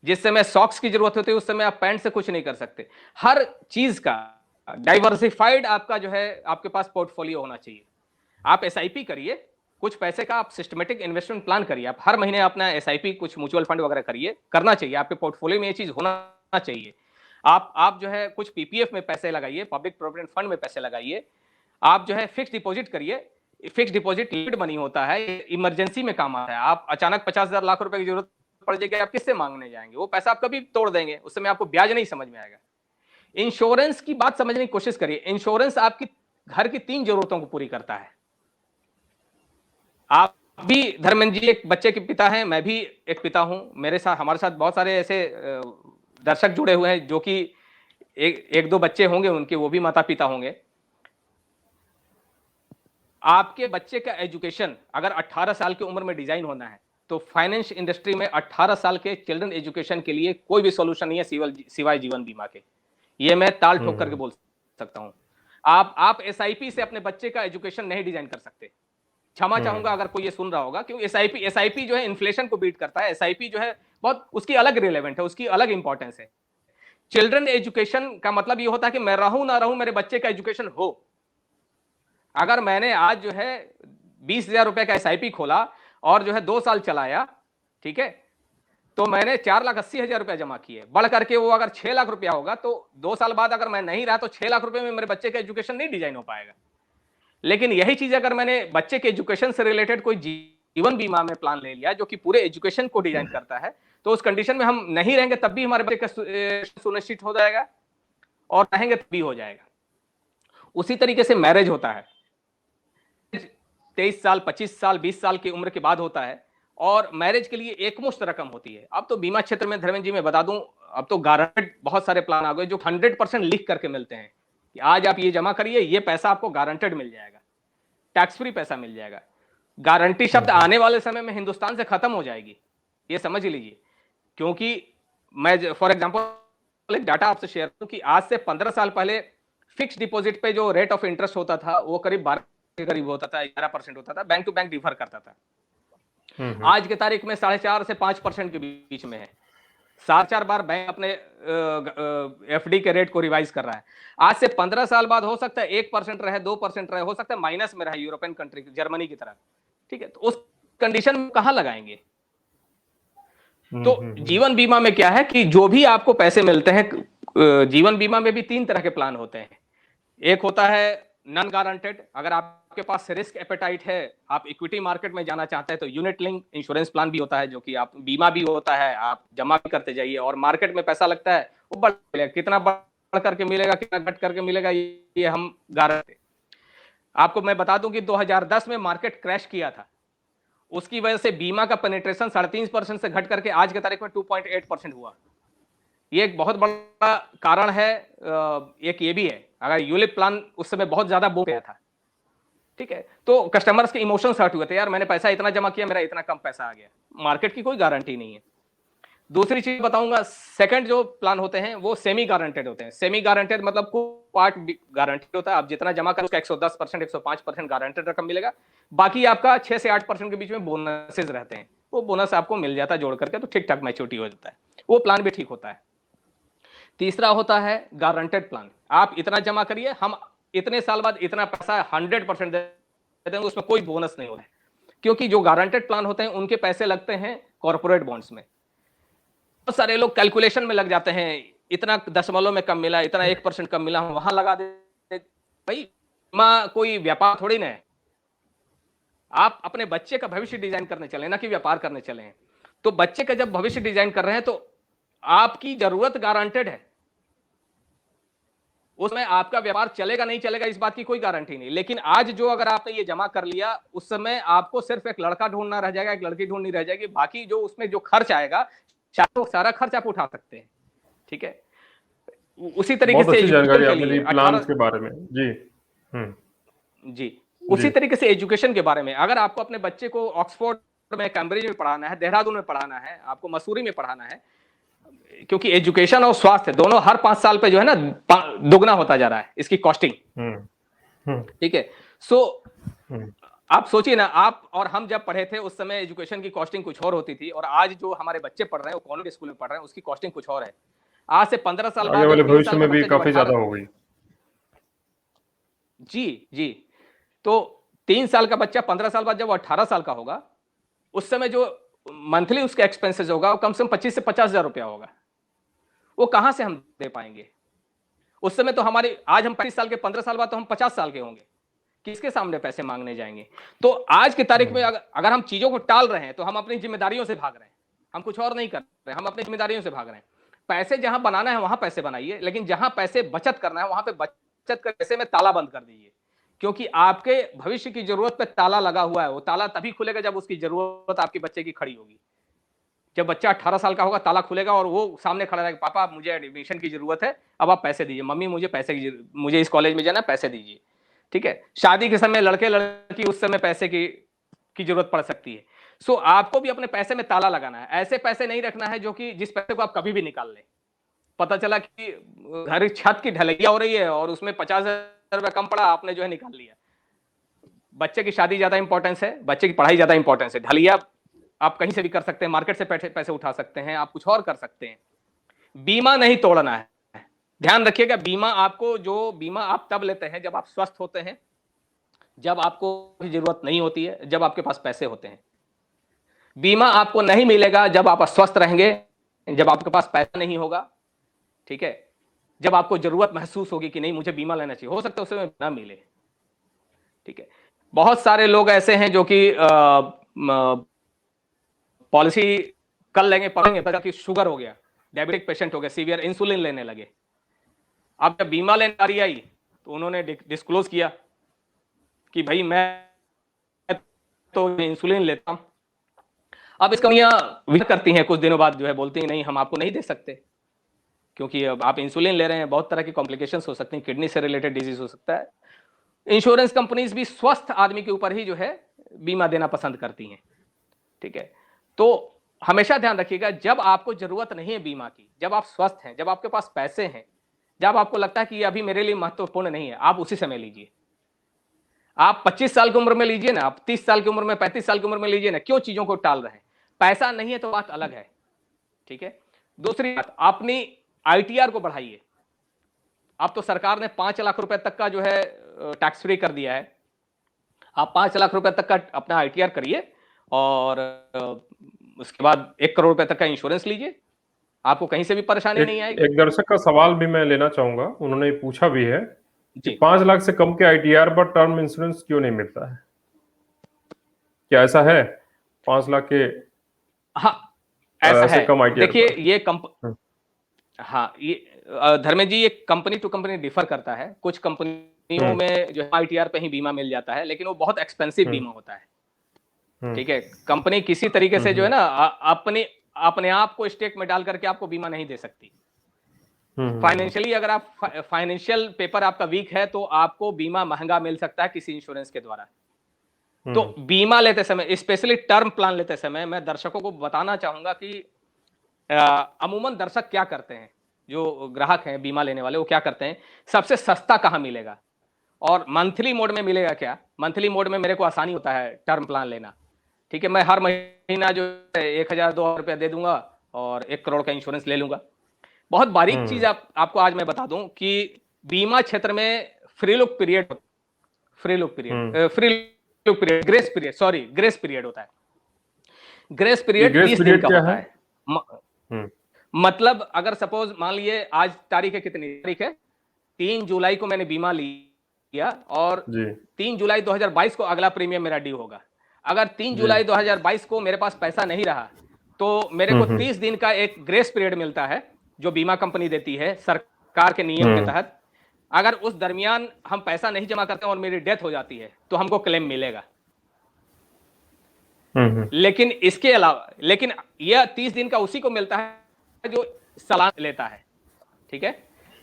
जिस समय सॉक्स की जरूरत होती है उस समय आप पैंट से कुछ नहीं कर सकते। हर चीज का डाइवर्सिफाइड आपका जो है आपके पास पोर्टफोलियो होना चाहिए। आप एसआईपी करिए, कुछ पैसे का आप सिस्टमेटिक इन्वेस्टमेंट प्लान करिए, आप हर महीने अपना एसआईपी कुछ म्यूचुअल फंड वगैरह करिए, करना चाहिए, आपके पोर्टफोलियो में ये चीज होना चाहिए। आप जो है कुछ पीपीएफ में पैसे लगाइए, पब्लिक प्रोविडेंट फंड में पैसे लगाइए। आप जो है फिक्स डिपॉजिट करिए। फिक्स डिपॉजिट लिक्विड मनी होता है, इमरजेंसी में काम आता है। आप अचानक 50,000 लाख रुपए की जरूरत पड़ जाएगी, आप किससे मांगने जाएंगे? वो पैसा आप कभी तोड़ देंगे, उस समय आपको ब्याज नहीं समझ में आएगा। इंश्योरेंस की बात समझने की कोशिश करिए। इंश्योरेंस आपकी घर की 3 जरूरतों को पूरी करता है। आप भी धर्मेंद्र जी एक बच्चे के पिता हैं, मैं भी एक पिता हूं। मेरे साथ हमारे साथ बहुत सारे ऐसे दर्शक जुड़े हुए हैं जो कि एक दो बच्चे होंगे उनके, वो भी माता पिता होंगे। आपके बच्चे का एजुकेशन अगर 18 साल की उम्र में डिजाइन होना है तो फाइनेंस इंडस्ट्री में 18 साल के चिल्ड्रन एजुकेशन के लिए कोई भी सॉल्यूशन नहीं है सिवाय जीवन बीमा के। ये मैं ताल ठोक करके बोल सकता हूं। आप एसआईपी से अपने बच्चे का एजुकेशन नहीं डिजाइन कर सकते। क्षमा चाहूंगा अगर कोई ये सुन रहा होगा, क्योंकि एसआईपी जो है इन्फ्लेशन को बीट करता है। एसआईपी जो है बहुत उसकी अलग रिलेवेंट है, उसकी अलग इंपॉर्टेंस है। चिल्ड्रन एजुकेशन का मतलब ये होता है कि मैं रहूं ना रहूं, मेरे बच्चे का एजुकेशन हो। अगर मैंने आज जो है 20,000 रुपए का एसआईपी खोला और जो है 2 साल चलाया, ठीक है, तो मैंने 4,80,000 रुपया जमा किए, बढ़ करके वो अगर 6 लाख रुपया होगा तो 2 साल बाद अगर मैं नहीं रहा तो 6 लाख रुपए में मेरे बच्चे का एजुकेशन नहीं डिजाइन हो पाएगा। लेकिन यही चीज अगर मैंने बच्चे के एजुकेशन से रिलेटेड कोई जीवन बीमा में प्लान ले लिया जो कि पूरे एजुकेशन को डिजाइन करता है, तो उस कंडीशन में हम नहीं रहेंगे तब भी हमारे बच्चे का सुनिश्चित हो जाएगा, और रहेंगे तब भी हो जाएगा। उसी तरीके से मैरिज होता है, 23 साल 25 साल 20 साल की उम्र के बाद होता है, और मैरिज के लिए एकमुश्त रकम होती है। अब तो बीमा क्षेत्र में धर्मेंद्र जी मैं बता दूं, अब तो गारंटेड बहुत सारे प्लान आ गए जो 100% लिख करके मिलते हैं कि आज आप ये जमा करिए, ये पैसा आपको गारंटेड मिल जाएगा, टैक्स फ्री पैसा मिल जाएगा। गारंटी शब्द आने वाले समय में हिंदुस्तान से खत्म हो जाएगी, ये समझ लीजिए। क्योंकि मैं फॉर एग्जांपल एक डाटा आपसे शेयर करूं कि आज से 15 साल पहले फिक्स डिपॉजिट पे जो रेट ऑफ इंटरेस्ट होता था वो करीब 12 के करीब होता था, 11% होता था, बैंक टू बैंक डिफर करता था। आज की तारीख में 4.5 से 5% के बीच में है। 4 बार बैंक अपने एफडी के रेट को रिवाइज कर रहा है। आज से 15 साल बाद हो सकता है 1% रहे, 2% रहे, हो सकता है माइनस में रहे, यूरोपियन कंट्री जर्मनी की तरह, ठीक है। तो उस कंडीशन में कहां लगाएंगे? तो जीवन बीमा में क्या है कि जो भी आपको पैसे मिलते हैं, जीवन बीमा में भी 3 तरह के प्लान होते हैं। एक होता है नॉन गारंटेड, अगर आपके पास रिस्क एपेटाइट है, आप इक्विटी मार्केट में जाना चाहते हैं तो यूनिट लिंक इंश्योरेंस प्लान भी होता है, जो कि आप बीमा भी होता है, आप जमा भी करते जाइए और मार्केट में पैसा लगता है वो बढ़, कितना बढ़ करके मिलेगा कितना घट करके मिलेगा ये हम गारंटी। आपको मैं बता दूं कि 2010 में मार्केट क्रैश किया था, उसकी वजह से बीमा का पेनिट्रेशन 3.5% से घट करके आज की तारीख में 2.8% हुआ। ये एक बहुत बड़ा कारण है। एक ये भी है, अगर यूलिप प्लान उस समय बहुत ज्यादा बूम गया था, ठीक है, तो कस्टमर्स के इमोशंस हर्ट हुए थे, यार मैंने पैसा इतना जमा किया, मेरा इतना कम पैसा आ गया। मार्केट की कोई गारंटी नहीं है। दूसरी चीज बताऊंगा, सेकंड जो प्लान होते हैं वो सेमी गारंटेड होते हैं। सेमी गारंटेड मतलब पार्ट गारंटेड होता है, आप जितना जमा करें उसका 110% 105% गारंटेड रकम मिलेगा, बाकी आपका 6 से 8% के बीच में बोनसेस रहते हैं, वो बोनस आपको मिल जाता है जोड़ करके, तो ठीक ठाक मैच्योरिटी हो जाता है, वो प्लान भी ठीक होता है। तीसरा होता है गारंटेड प्लान, आप इतना जमा करिए, हम इतने साल बाद इतना पैसा 100% दे देंगे, उसमें कोई बोनस नहीं होता है। क्योंकि जो गारंटेड प्लान होते हैं उनके पैसे लगते हैं कॉर्पोरेट बॉन्ड्स में। बहुत सारे लोग कैलकुलेशन में लग जाते हैं, इतना दशमलव में कम मिला, इतना 1% कम मिला, हम वहां लगा दे। भाई बीमा कोई व्यापार थोड़ी ना है, आप अपने बच्चे का भविष्य डिजाइन करने चले ना कि व्यापार करने चले हैं। तो बच्चे का जब भविष्य डिजाइन कर रहे हैं तो आपकी जरूरत गारंटेड है, उसमें आपका व्यापार चलेगा नहीं चलेगा इस बात की कोई गारंटी नहीं। लेकिन आज जो अगर आपने ये जमा कर लिया, उस समय आपको सिर्फ एक लड़का ढूंढना रह जाएगा, एक लड़की ढूंढनी रह जाएगी, बाकी जो उसमें जो खर्च आएगा सारा खर्च आप उठा सकते हैं, ठीक है। उसी तरीके बहुत से अच्छी एजुकेशन जानकारी के आपने दी लिए प्लान्स 18 के बारे में। जी। जी, उसी जी। तरीके से एजुकेशन के बारे में, अगर आपको अपने बच्चे को ऑक्सफोर्ड में, कैम्ब्रिज में पढ़ाना है, देहरादून में पढ़ाना है, आपको मसूरी में पढ़ाना है, क्योंकि एजुकेशन और स्वास्थ्य दोनों हर 5 साल पे जो है ना दुगना होता जा रहा है इसकी कॉस्टिंग। हम्म। हम्म। ठीक है। सो हम्म। आप सोचिए ना, आप और हम जब पढ़े थे उस समय एजुकेशन की कॉस्टिंग कुछ और होती थी, और आज जो हमारे बच्चे पढ़ रहे हैं वो कॉन्वेंट स्कूल में पढ़ रहे हैं, उसकी कॉस्टिंग कुछ और है। आज से 15 साल आगे बाद वाले एक 3 भविष्य साल का में भी बच्चा जब काफी ज्यादा 18, हो गई। जी जी, तो 3 साल का बच्चा 15 साल बाद जब वो 18 साल का होगा, उस समय जो मंथली उसका एक्सपेंसेस होगा वो कम से कम 25 से 50,000 रुपया होगा। वो कहां से हम दे पाएंगे? उस समय तो हमारे, आज हम 25 साल के, 15 साल बाद तो हम 50 साल के होंगे, किसके सामने पैसे मांगने जाएंगे? तो आज की तारीख में अगर हम चीजों को टाल रहे हैं तो हम अपनी जिम्मेदारियों से भाग रहे हैं, हम कुछ और नहीं कर रहे, हम अपनी जिम्मेदारियों से भाग रहे हैं। पैसे जहां बनाना है वहां पैसे बनाइए, लेकिन जहां पैसे बचत करना है वहां पे बचत कर पैसे में ताला बंद कर दीजिए, क्योंकि आपके भविष्य की जरूरत पे ताला लगा हुआ है। वो ताला तभी खुलेगा जब उसकी जरूरत आपके बच्चे की खड़ी होगी। जब बच्चा 18 साल का होगा ताला खुलेगा और वो सामने खड़ा रहेगा, पापा मुझे एडमिशन की जरूरत है, अब आप पैसे दीजिए, मम्मी मुझे पैसे की मुझे इस कॉलेज में जाना, पैसे दीजिए। ठीक है। शादी के समय लड़के लड़की उस समय पैसे की जरूरत पड़ सकती है। सो आपको भी अपने पैसे में ताला लगाना है। ऐसे पैसे नहीं रखना है जो कि जिस पैसे को आप कभी भी निकाल लें। पता चला कि घर छत की ढलैया हो रही है और उसमें 50,000 रुपया कम पड़ा, आपने जो है निकाल लिया। बच्चे की शादी ज्यादा इंपॉर्टेंस है, बच्चे की पढ़ाई ज्यादा इंपॉर्टेंस है। ढलिया आप कहीं से भी कर सकते हैं, मार्केट से पैसे उठा सकते हैं, आप कुछ और कर सकते हैं। बीमा नहीं तोड़ना है। ध्यान रखिएगा, बीमा आप तब लेते हैं जब आप स्वस्थ होते हैं, जब आपको जरूरत नहीं होती है, जब आपके पास पैसे होते हैं। बीमा आपको नहीं मिलेगा जब आप अस्वस्थ रहेंगे, जब आपके पास पैसा नहीं होगा। ठीक है। जब आपको जरूरत महसूस होगी कि नहीं मुझे बीमा लेना चाहिए, हो सकता है उसमें ना मिले। ठीक है। बहुत सारे लोग ऐसे हैं जो कि पॉलिसी कर लेंगे, पढ़ेंगे, पता कि शुगर हो गया, डायबिटिक पेशेंट हो गया, सीवियर, इंसुलिन लेने लगे। अब जब बीमा लेने बारी आई तो उन्होंने डिस्क्लोज किया कि भाई मैं तो इंसुलिन लेता हूं। अब इस कंपनियां विरोध करती हैं, कुछ दिनों बाद जो है बोलती हैं नहीं हम आपको नहीं दे सकते, क्योंकि अब आप इंसुलिन ले रहे हैं, बहुत तरह की कॉम्प्लिकेशंस हो सकती हैं, किडनी से रिलेटेड डिजीज हो सकता है। इंश्योरेंस कंपनीज भी स्वस्थ आदमी के ऊपर ही जो है बीमा देना पसंद करती हैं। ठीक है। तो हमेशा ध्यान रखिएगा, जब आपको जरूरत नहीं है बीमा की, जब आप स्वस्थ हैं, जब आपके पास पैसे हैं, जब आपको लगता है कि ये अभी मेरे लिए महत्वपूर्ण नहीं है, आप उसी समय लीजिए। आप 25 साल की उम्र में लीजिए ना, आप 30 साल की उम्र में, 35 साल की उम्र में लीजिए ना, क्यों चीजों को टाल रहे हैं? पैसा नहीं है तो बात अलग है। ठीक है। दूसरी बात, अपनी आईटीआर को बढ़ाइए। अब तो सरकार ने 5 लाख रुपए तक का जो है टैक्स फ्री कर दिया है। आप 5 लाख रुपए तक का अपना आईटीआर करिए और उसके बाद 1 करोड़ रुपए तक का इंश्योरेंस लीजिए, आपको कहीं से भी परेशानी नहीं आएगी। एक दर्शक का सवाल भी मैं लेना चाहूंगा, उन्होंने पूछा भी है कि जी 5 लाख से कम के आईटीआर पर टर्म इंश्योरेंस क्यों नहीं मिलता है? क्या ऐसा है 5 लाख के हाँ, ऐसा ऐसे है। कम आईटीआर देखिए पर? ये हाँ, ये धर्मेश जी, ये कंपनी टू कंपनी डिफर करता है। कुछ कंपनियों में जो है आईटीआर पे ही बीमा मिल जाता है, लेकिन वो बहुत एक्सपेंसिव बीमा होता है। ठीक है। कंपनी किसी तरीके से जो है ना अपने आप को स्टेक में डाल करके आपको बीमा नहीं दे सकती। फाइनेंशियली अगर आप फाइनेंशियल पेपर आपका वीक है तो आपको बीमा महंगा मिल सकता है किसी इंश्योरेंस के द्वारा। तो बीमा लेते समय, स्पेशली टर्म प्लान लेते समय, मैं दर्शकों को बताना चाहूंगा कि अमूमन दर्शक क्या करते हैं, जो ग्राहक हैं बीमा लेने वाले, वो क्या करते हैं, सबसे सस्ता कहां मिलेगा और मंथली मोड में मिलेगा क्या। मंथली मोड में मेरे को आसानी होता है टर्म प्लान लेना। ठीक है। मैं हर महीना जो 1,000-2,000 रुपया दे दूंगा और 1 करोड़ का इंश्योरेंस ले लूंगा। बहुत बारीक चीज आपको आज मैं बता दूं कि बीमा क्षेत्र में free look period, grace period होता है। ग्रेस पीरियड 30 दिन का होता है। मतलब अगर सपोज मान लिए आज तारीख है, कितनी तारीख है, 3 जुलाई को मैंने बीमा लिया और 3 जुलाई 2022 को अगला प्रीमियम मेरा ड्यू होगा। अगर 3 जुलाई 2022 को मेरे पास पैसा नहीं रहा तो मेरे को 30 दिन का एक ग्रेस पीरियड मिलता है जो बीमा कंपनी देती है सरकार के नियम के तहत। अगर उस दरमियान हम पैसा नहीं जमा करते और मेरी डेथ हो जाती है तो हमको क्लेम मिलेगा। लेकिन इसके अलावा, यह 30 दिन का उसी को मिलता है जो सालाना लेता है। ठीक है।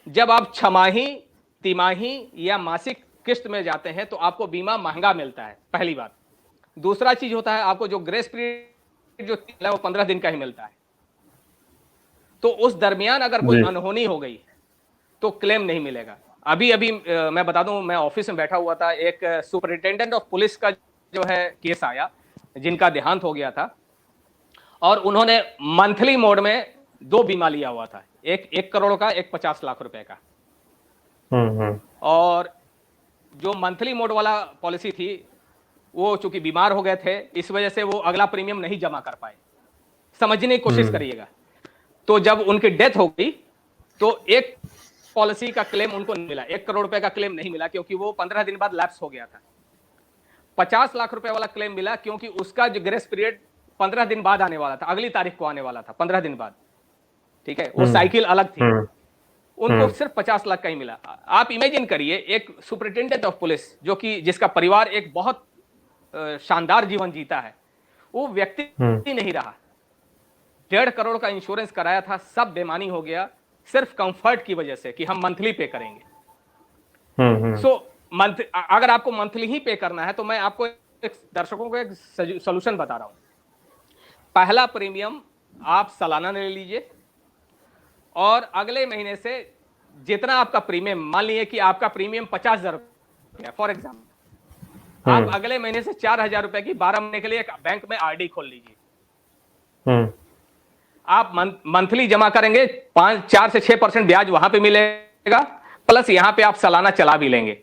जब आप छमाही, तिमाही या मासिक किस्त में जाते हैं तो आपको बीमा महंगा मिलता है, पहली बात। दूसरा चीज होता है, आपको जो ग्रेस पीरियड जो है वो 15 दिन का ही मिलता है। तो उस दरमियान अगर कोई अनहोनी हो गई तो क्लेम नहीं मिलेगा। अभी अभी मैं बता दूं, मैं ऑफिस में बैठा हुआ था, एक सुपरिटेंडेंट ऑफ पुलिस का जो है केस आया, जिनका देहांत हो गया था, और उन्होंने मंथली मोड में 2 बीमा लिया हुआ था, एक 1 करोड़ का, एक 50 लाख रुपए का। और जो मंथली मोड वाला पॉलिसी थी, वो चूंकि बीमार हो गए थे, इस वजह से वो अगला प्रीमियम नहीं जमा कर पाए। समझने की कोशिश करिएगा। तो जब उनकी डेथ हो गई तो एक पॉलिसी का क्लेम उनको नहीं मिला, 1 करोड़ रुपए का क्लेम नहीं मिला, क्योंकि वो 15 दिन बाद लैप्स हो गया था। 50 लाख रुपए वाला क्लेम मिला, क्योंकि उसका जो ग्रेस पीरियड 15 दिन बाद आने वाला था, अगली तारीख को आने वाला था, 15 दिन बाद। ठीक है, वो साइकिल अलग थी। उनको सिर्फ 50 लाख का ही मिला। आप इमेजिन करिए, एक सुपरिटेंडेंट ऑफ पुलिस जो कि जिसका परिवार एक बहुत शानदार जीवन जीता है, वो व्यक्ति ही नहीं रहा। 1.5 करोड़ का इंश्योरेंस कराया था, सब बेमानी हो गया, सिर्फ कंफर्ट की वजह से कि हम मंथली पे करेंगे। सो अगर आपको मंथली ही पे करना है तो मैं आपको दर्शकों को एक सोल्यूशन बता रहा हूं। पहला प्रीमियम आप सालाना ले लीजिए, और अगले महीने से जितना आपका प्रीमियम, मान लीजिए कि आपका प्रीमियम 50,000 रुपया फॉर एग्जाम्पल, आप अगले महीने से 4,000 रुपए की 12 महीने के लिए एक बैंक में आरडी खोल लीजिए। आप मंथली जमा करेंगे, 4 से 6% ब्याज वहां पे मिलेगा, प्लस यहां पे आप सालाना चला भी लेंगे।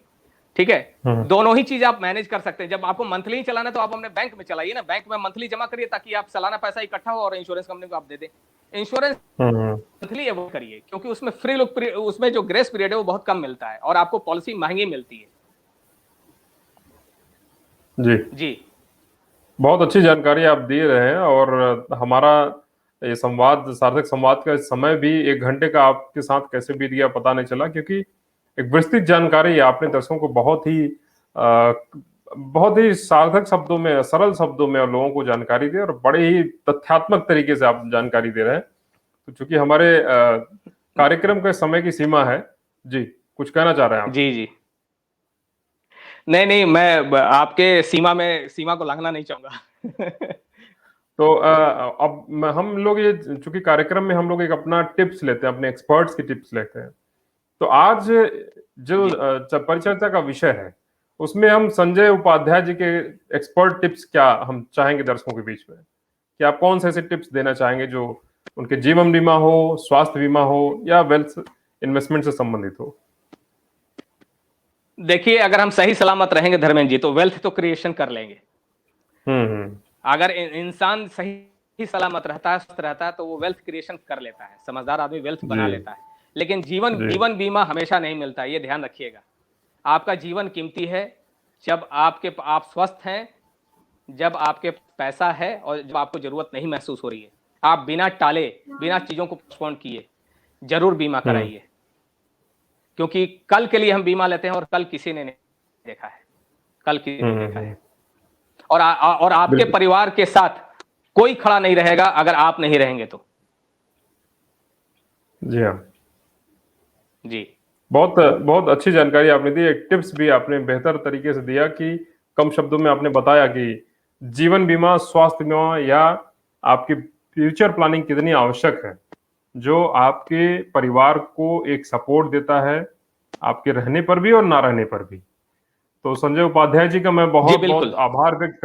ठीक है, दोनों ही चीज आप मैनेज कर सकते हैं। जब आपको मंथली ही चलाना है तो आप अपने बैंक में चलाइए ना, बैंक में मंथली जमा करिए, ताकि आप सालाना पैसा इकट्ठा हो और इंश्योरेंस कंपनी को आप दे दें। इंश्योरेंस मंथली अवॉइड करिए, क्योंकि उसमें फ्री लुक, उसमें जो ग्रेस पीरियड है वो बहुत कम मिलता है, और आपको पॉलिसी महंगी मिलती है। जी, बहुत अच्छी जानकारी आप दे रहे हैं। और हमारा ये संवाद, सार्थक संवाद का समय भी 1 घंटे का आपके साथ कैसे बीत गया पता नहीं चला, क्योंकि एक विस्तृत जानकारी आपने दर्शकों को बहुत ही सार्थक शब्दों में, सरल शब्दों में और लोगों को जानकारी दी, और बड़े ही तथ्यात्मक तरीके से आप जानकारी दे रहे हैं। तो चूंकि हमारे कार्यक्रम के समय की सीमा है, जी कुछ कहना चाह रहे हैं आप? जी नहीं, मैं आपके सीमा को लांघना नहीं चाहूंगा। तो अब हम लोग ये, चूंकि कार्यक्रम में हम लोग एक अपना टिप्स लेते हैं, अपने एक्सपर्ट्स की टिप्स लेते हैं। तो आज जो परिचर्चा का विषय है, उसमें हम संजय उपाध्याय जी के एक्सपर्ट टिप्स क्या हम चाहेंगे दर्शकों के बीच में, कि आप कौन से ऐसे टिप्स देना चाहेंगे जो उनके जीवन बीमा हो, स्वास्थ्य बीमा हो, या वेल्थ इन्वेस्टमेंट से संबंधित हो? देखिए, अगर हम सही सलामत रहेंगे धर्मेंद्र जी, तो वेल्थ तो क्रिएशन कर लेंगे। अगर इंसान सही सलामत रहता है, स्वस्थ रहता है, तो वो वेल्थ क्रिएशन कर लेता है। समझदार आदमी वेल्थ बना लेता है। लेकिन जीवन बीमा हमेशा नहीं मिलता है, ये ध्यान रखिएगा। आपका जीवन कीमती है जब आप स्वस्थ हैं, जब आपके पैसा है, और जब आपको जरूरत नहीं महसूस हो रही है। आप बिना टाले, बिना चीजों को पोस्टपोन किए जरूर बीमा कराइए, क्योंकि कल के लिए हम बीमा लेते हैं और कल किसी ने नहीं देखा है, कल किसी ने देखा है। और आपके परिवार के साथ कोई खड़ा नहीं रहेगा अगर आप नहीं रहेंगे तो। जी हाँ, जी, बहुत अच्छी जानकारी आपने दी। एक टिप्स भी आपने बेहतर तरीके से दिया, कि कम शब्दों में आपने बताया कि जीवन बीमा, स्वास्थ्य बीमा या आपकी फ्यूचर प्लानिंग कितनी आवश्यक है, जो आपके परिवार को एक सपोर्ट देता है, आपके रहने पर भी और ना रहने पर भी। तो संजय उपाध्याय जी का मैं बहुत आभार व्यक्त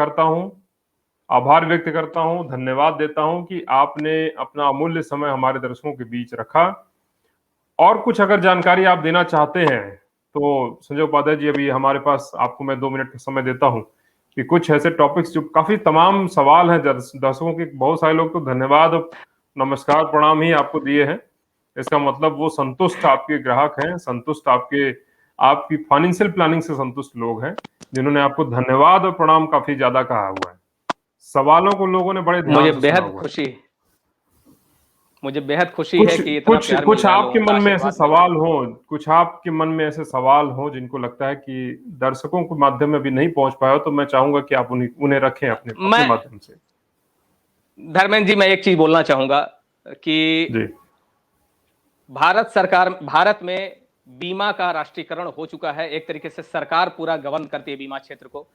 करता हूं, धन्यवाद देता हूं कि आपने अपना अमूल्य समय हमारे दर्शकों के बीच रखा। और कुछ अगर जानकारी आप देना चाहते हैं तो संजय उपाध्याय जी, अभी हमारे पास आपको मैं 2 मिनट का समय देता हूं, कि कुछ ऐसे टॉपिक्स जो काफी तमाम सवाल हैं दर्शकों के, बहुत सारे लोग तो धन्यवाद, नमस्कार, प्रणाम ही आपको दिए हैं। इसका मतलब वो संतुष्ट आपके ग्राहक हैं, संतुष्ट आपकी फाइनेंशियल प्लानिंग से संतुष्ट लोग हैं, जिन्होंने आपको धन्यवाद और प्रणाम काफी ज्यादा कहा हुआ है। सवालों को लोगों ने बड़े ध्यान से सुना हुआ है। मुझे बेहद खुशी है कि इतना प्यार कुछ आपके मन में ऐसे सवाल हो, जिनको लगता है कि दर्शकों के माध्यम में भी नहीं पहुंच पाया, तो मैं चाहूंगा कि आप उन्हें रखें अपने माध्यम से। धर्मेंद्र जी, मैं एक चीज बोलना चाहूंगा कि भारत में बीमा का राष्ट्रीयकरण हो चुका है। एक तरीके से सरकार पूरा गवर्न करती है बीमा क्षेत्र को।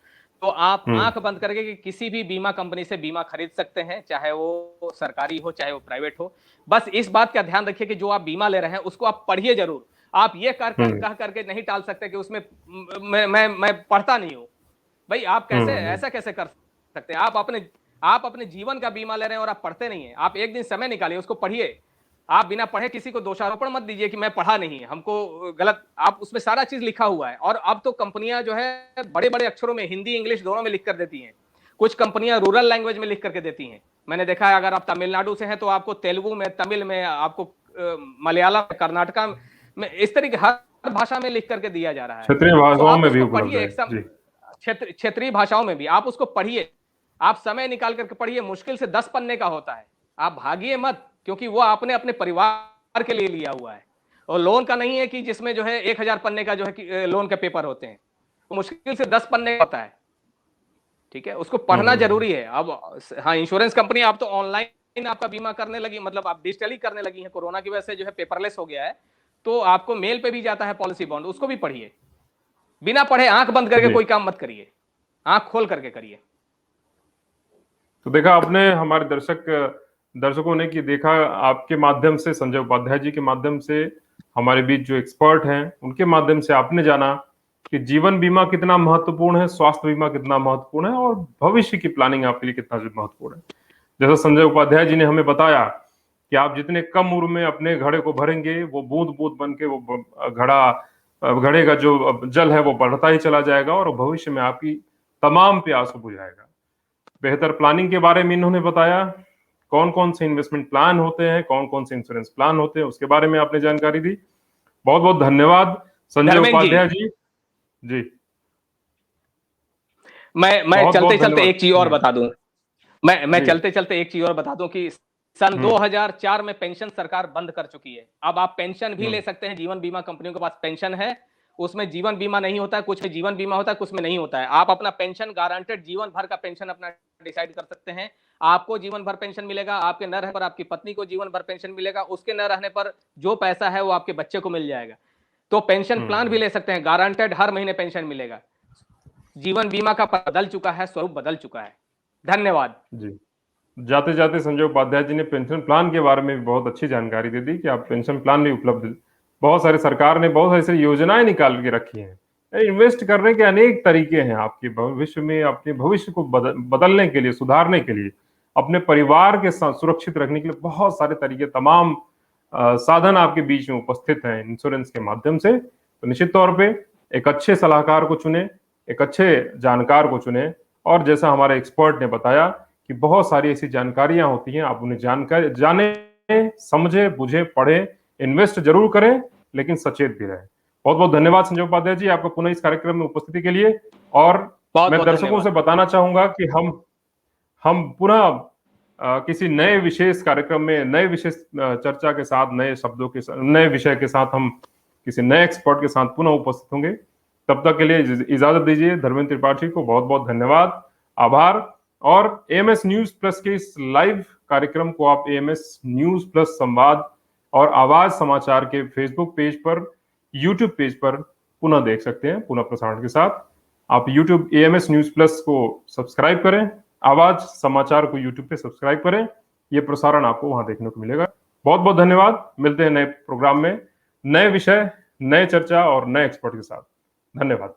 तो आप आंख बंद करके कि किसी भी बीमा कंपनी से बीमा खरीद सकते हैं, चाहे वो सरकारी हो चाहे वो प्राइवेट हो। बस इस बात का ध्यान रखिए कि जो आप बीमा ले रहे हैं उसको आप पढ़िए जरूर। आप ये कह करके नहीं टाल सकते कि उसमें मैं पढ़ता नहीं हूं। भाई आप कैसे ऐसा कैसे कर सकते हैं? आप अपने जीवन का बीमा ले रहे हैं और आप पढ़ते नहीं है। आप एक दिन समय निकालिए, उसको पढ़िए। आप बिना पढ़े किसी को दोषारोपण मत दीजिए कि मैं पढ़ा नहीं है, हमको गलत। आप उसमें सारा चीज लिखा हुआ है। और अब तो कंपनियां जो है बड़े बड़े अक्षरों में, हिंदी इंग्लिश दोनों में लिख कर देती हैं। कुछ कंपनियां रूरल लैंग्वेज में लिख करके देती हैं। मैंने देखा है, अगर आप तमिलनाडु से हैं तो आपको तेलुगु में, तमिल में, आपको मलयालम, कर्नाटका में, इस तरीके हर भाषा में लिख करके दिया जा रहा है। क्षेत्रीय भाषाओं में भी उपलब्ध है। क्षेत्रीय भाषाओं में भी आप उसको पढ़िए। आप समय निकाल करके पढ़िए। मुश्किल से 10 पन्ने का होता है। आप भागिए मत, क्योंकि वो आपने अपने परिवार के लिए लिया हुआ है। और लोन का नहीं है कि जिसमें जो है 1000 पन्ने का जो है लोन के पेपर होते हैं। तो मुश्किल से 10 पन्ने का होता है। ठीक है, उसको पढ़ना जरूरी है। अब हाँ, इंश्योरेंस कंपनी आप तो ऑनलाइन आपका बीमा करने लगी, मतलब आप डिजिटली करने लगी है। कोरोना की वजह से जो है पेपरलेस हो गया है, तो आपको मेल पे भी जाता है पॉलिसी बॉन्ड, उसको भी पढ़िए। बिना पढ़े आंख बंद करके कोई काम मत करिए, आंख खोल करके करिए। तो देखा आपने, हमारे दर्शकों ने कि देखा आपके माध्यम से, संजय उपाध्याय जी के माध्यम से, हमारे बीच जो एक्सपर्ट हैं उनके माध्यम से आपने जाना कि जीवन बीमा कितना महत्वपूर्ण है, स्वास्थ्य बीमा कितना महत्वपूर्ण है और भविष्य की प्लानिंग आपके लिए कितना महत्वपूर्ण है। जैसा संजय उपाध्याय जी ने हमें बताया कि आप जितने कम उम्र में अपने घड़े को भरेंगे, वो बूंद बूंद बन के वो घड़े का जो जल है वो बढ़ता ही चला जाएगा और भविष्य में आपकी तमाम प्यास को बुझाएगा। बेहतर प्लानिंग के बारे में इन्होंने बताया, कौन कौन से इन्वेस्टमेंट प्लान होते हैं, कौन कौन से इंश्योरेंस प्लान होते हैं, उसके बारे में आपने जानकारी दी। बहुत बहुत धन्यवाद संजय उपाध्याय जी। जी, मैं चलते चलते एक चीज और बता दूं। मैं चलते चलते एक चीज और बता दूं कि सन 2004 में पेंशन सरकार बंद कर चुकी है। अब आप पेंशन भी ले सकते हैं। जीवन बीमा कंपनियों के पास पेंशन है, उसमें जीवन बीमा नहीं होता है, कुछ में जीवन बीमा होता है, कुछ में नहीं होता है। आप अपना पेंशन गारंटेड जीवन भर का पेंशन अपना डिसाइड कर सकते हैं। आपको जीवन भर पेंशन मिलेगा, आपके न रहने पर आपकी पत्नी को जीवन भर पेंशन मिलेगा, उसके न रहने पर जो पैसा है वो आपके बच्चे को मिल जाएगा। तो पेंशन प्लान भी ले सकते हैं, गारंटेड हर महीने पेंशन मिलेगा। जीवन बीमा का बदल चुका है, स्वरूप बदल चुका है। धन्यवाद जी। जाते जाते संजय उपाध्याय जी ने पेंशन प्लान के बारे में भी बहुत अच्छी जानकारी दे दी कि आप पेंशन प्लान भी उपलब्ध, बहुत सारे सरकार ने बहुत सारी योजनाएं निकाल के रखी हैं। इन्वेस्ट करने के अनेक तरीके हैं आपके भविष्य में, अपने भविष्य को बदलने के लिए, सुधारने के लिए, अपने परिवार के साथ सुरक्षित रखने के लिए बहुत सारे तरीके, तमाम साधन आपके बीच में उपस्थित हैं इंश्योरेंस के माध्यम से। तो निश्चित तौर पे एक अच्छे सलाहकार को चुने, एक अच्छे जानकार को चुने। और जैसा हमारे एक्सपर्ट ने बताया कि बहुत सारी ऐसी जानकारियां होती हैं, आप उन्हें जानकारी जाने, समझे, बुझे, पढ़े, इन्वेस्ट जरूर करें, लेकिन सचेत भी रहे। बहुत बहुत धन्यवाद संजय उपाध्याय जी आपको पुनः इस कार्यक्रम में उपस्थिति के लिए। और मैं दर्शकों से बताना चाहूंगा कि हम पुनः किसी नए विशेष कार्यक्रम में, नए विशेष चर्चा के साथ, नए शब्दों के साथ, नए विषय के साथ हम किसी नए एक्सपर्ट के साथ पुनः उपस्थित होंगे। तब तक के लिए इजाजत दीजिए। धर्मेंद्र त्रिपाठी को बहुत बहुत धन्यवाद, आभार। और एएमएस न्यूज प्लस के इस लाइव कार्यक्रम को आप एएमएस न्यूज प्लस संवाद और आवाज समाचार के फेसबुक पेज पर, यूट्यूब पेज पर पुनः देख सकते हैं, पुनः प्रसारण के साथ। आप यूट्यूब एएमएस न्यूज प्लस को सब्सक्राइब करें, आवाज समाचार को यूट्यूब पे सब्सक्राइब करें, ये प्रसारण आपको वहां देखने को मिलेगा। बहुत बहुत धन्यवाद। मिलते हैं नए प्रोग्राम में, नए विषय, नए चर्चा और नए एक्सपर्ट के साथ। धन्यवाद।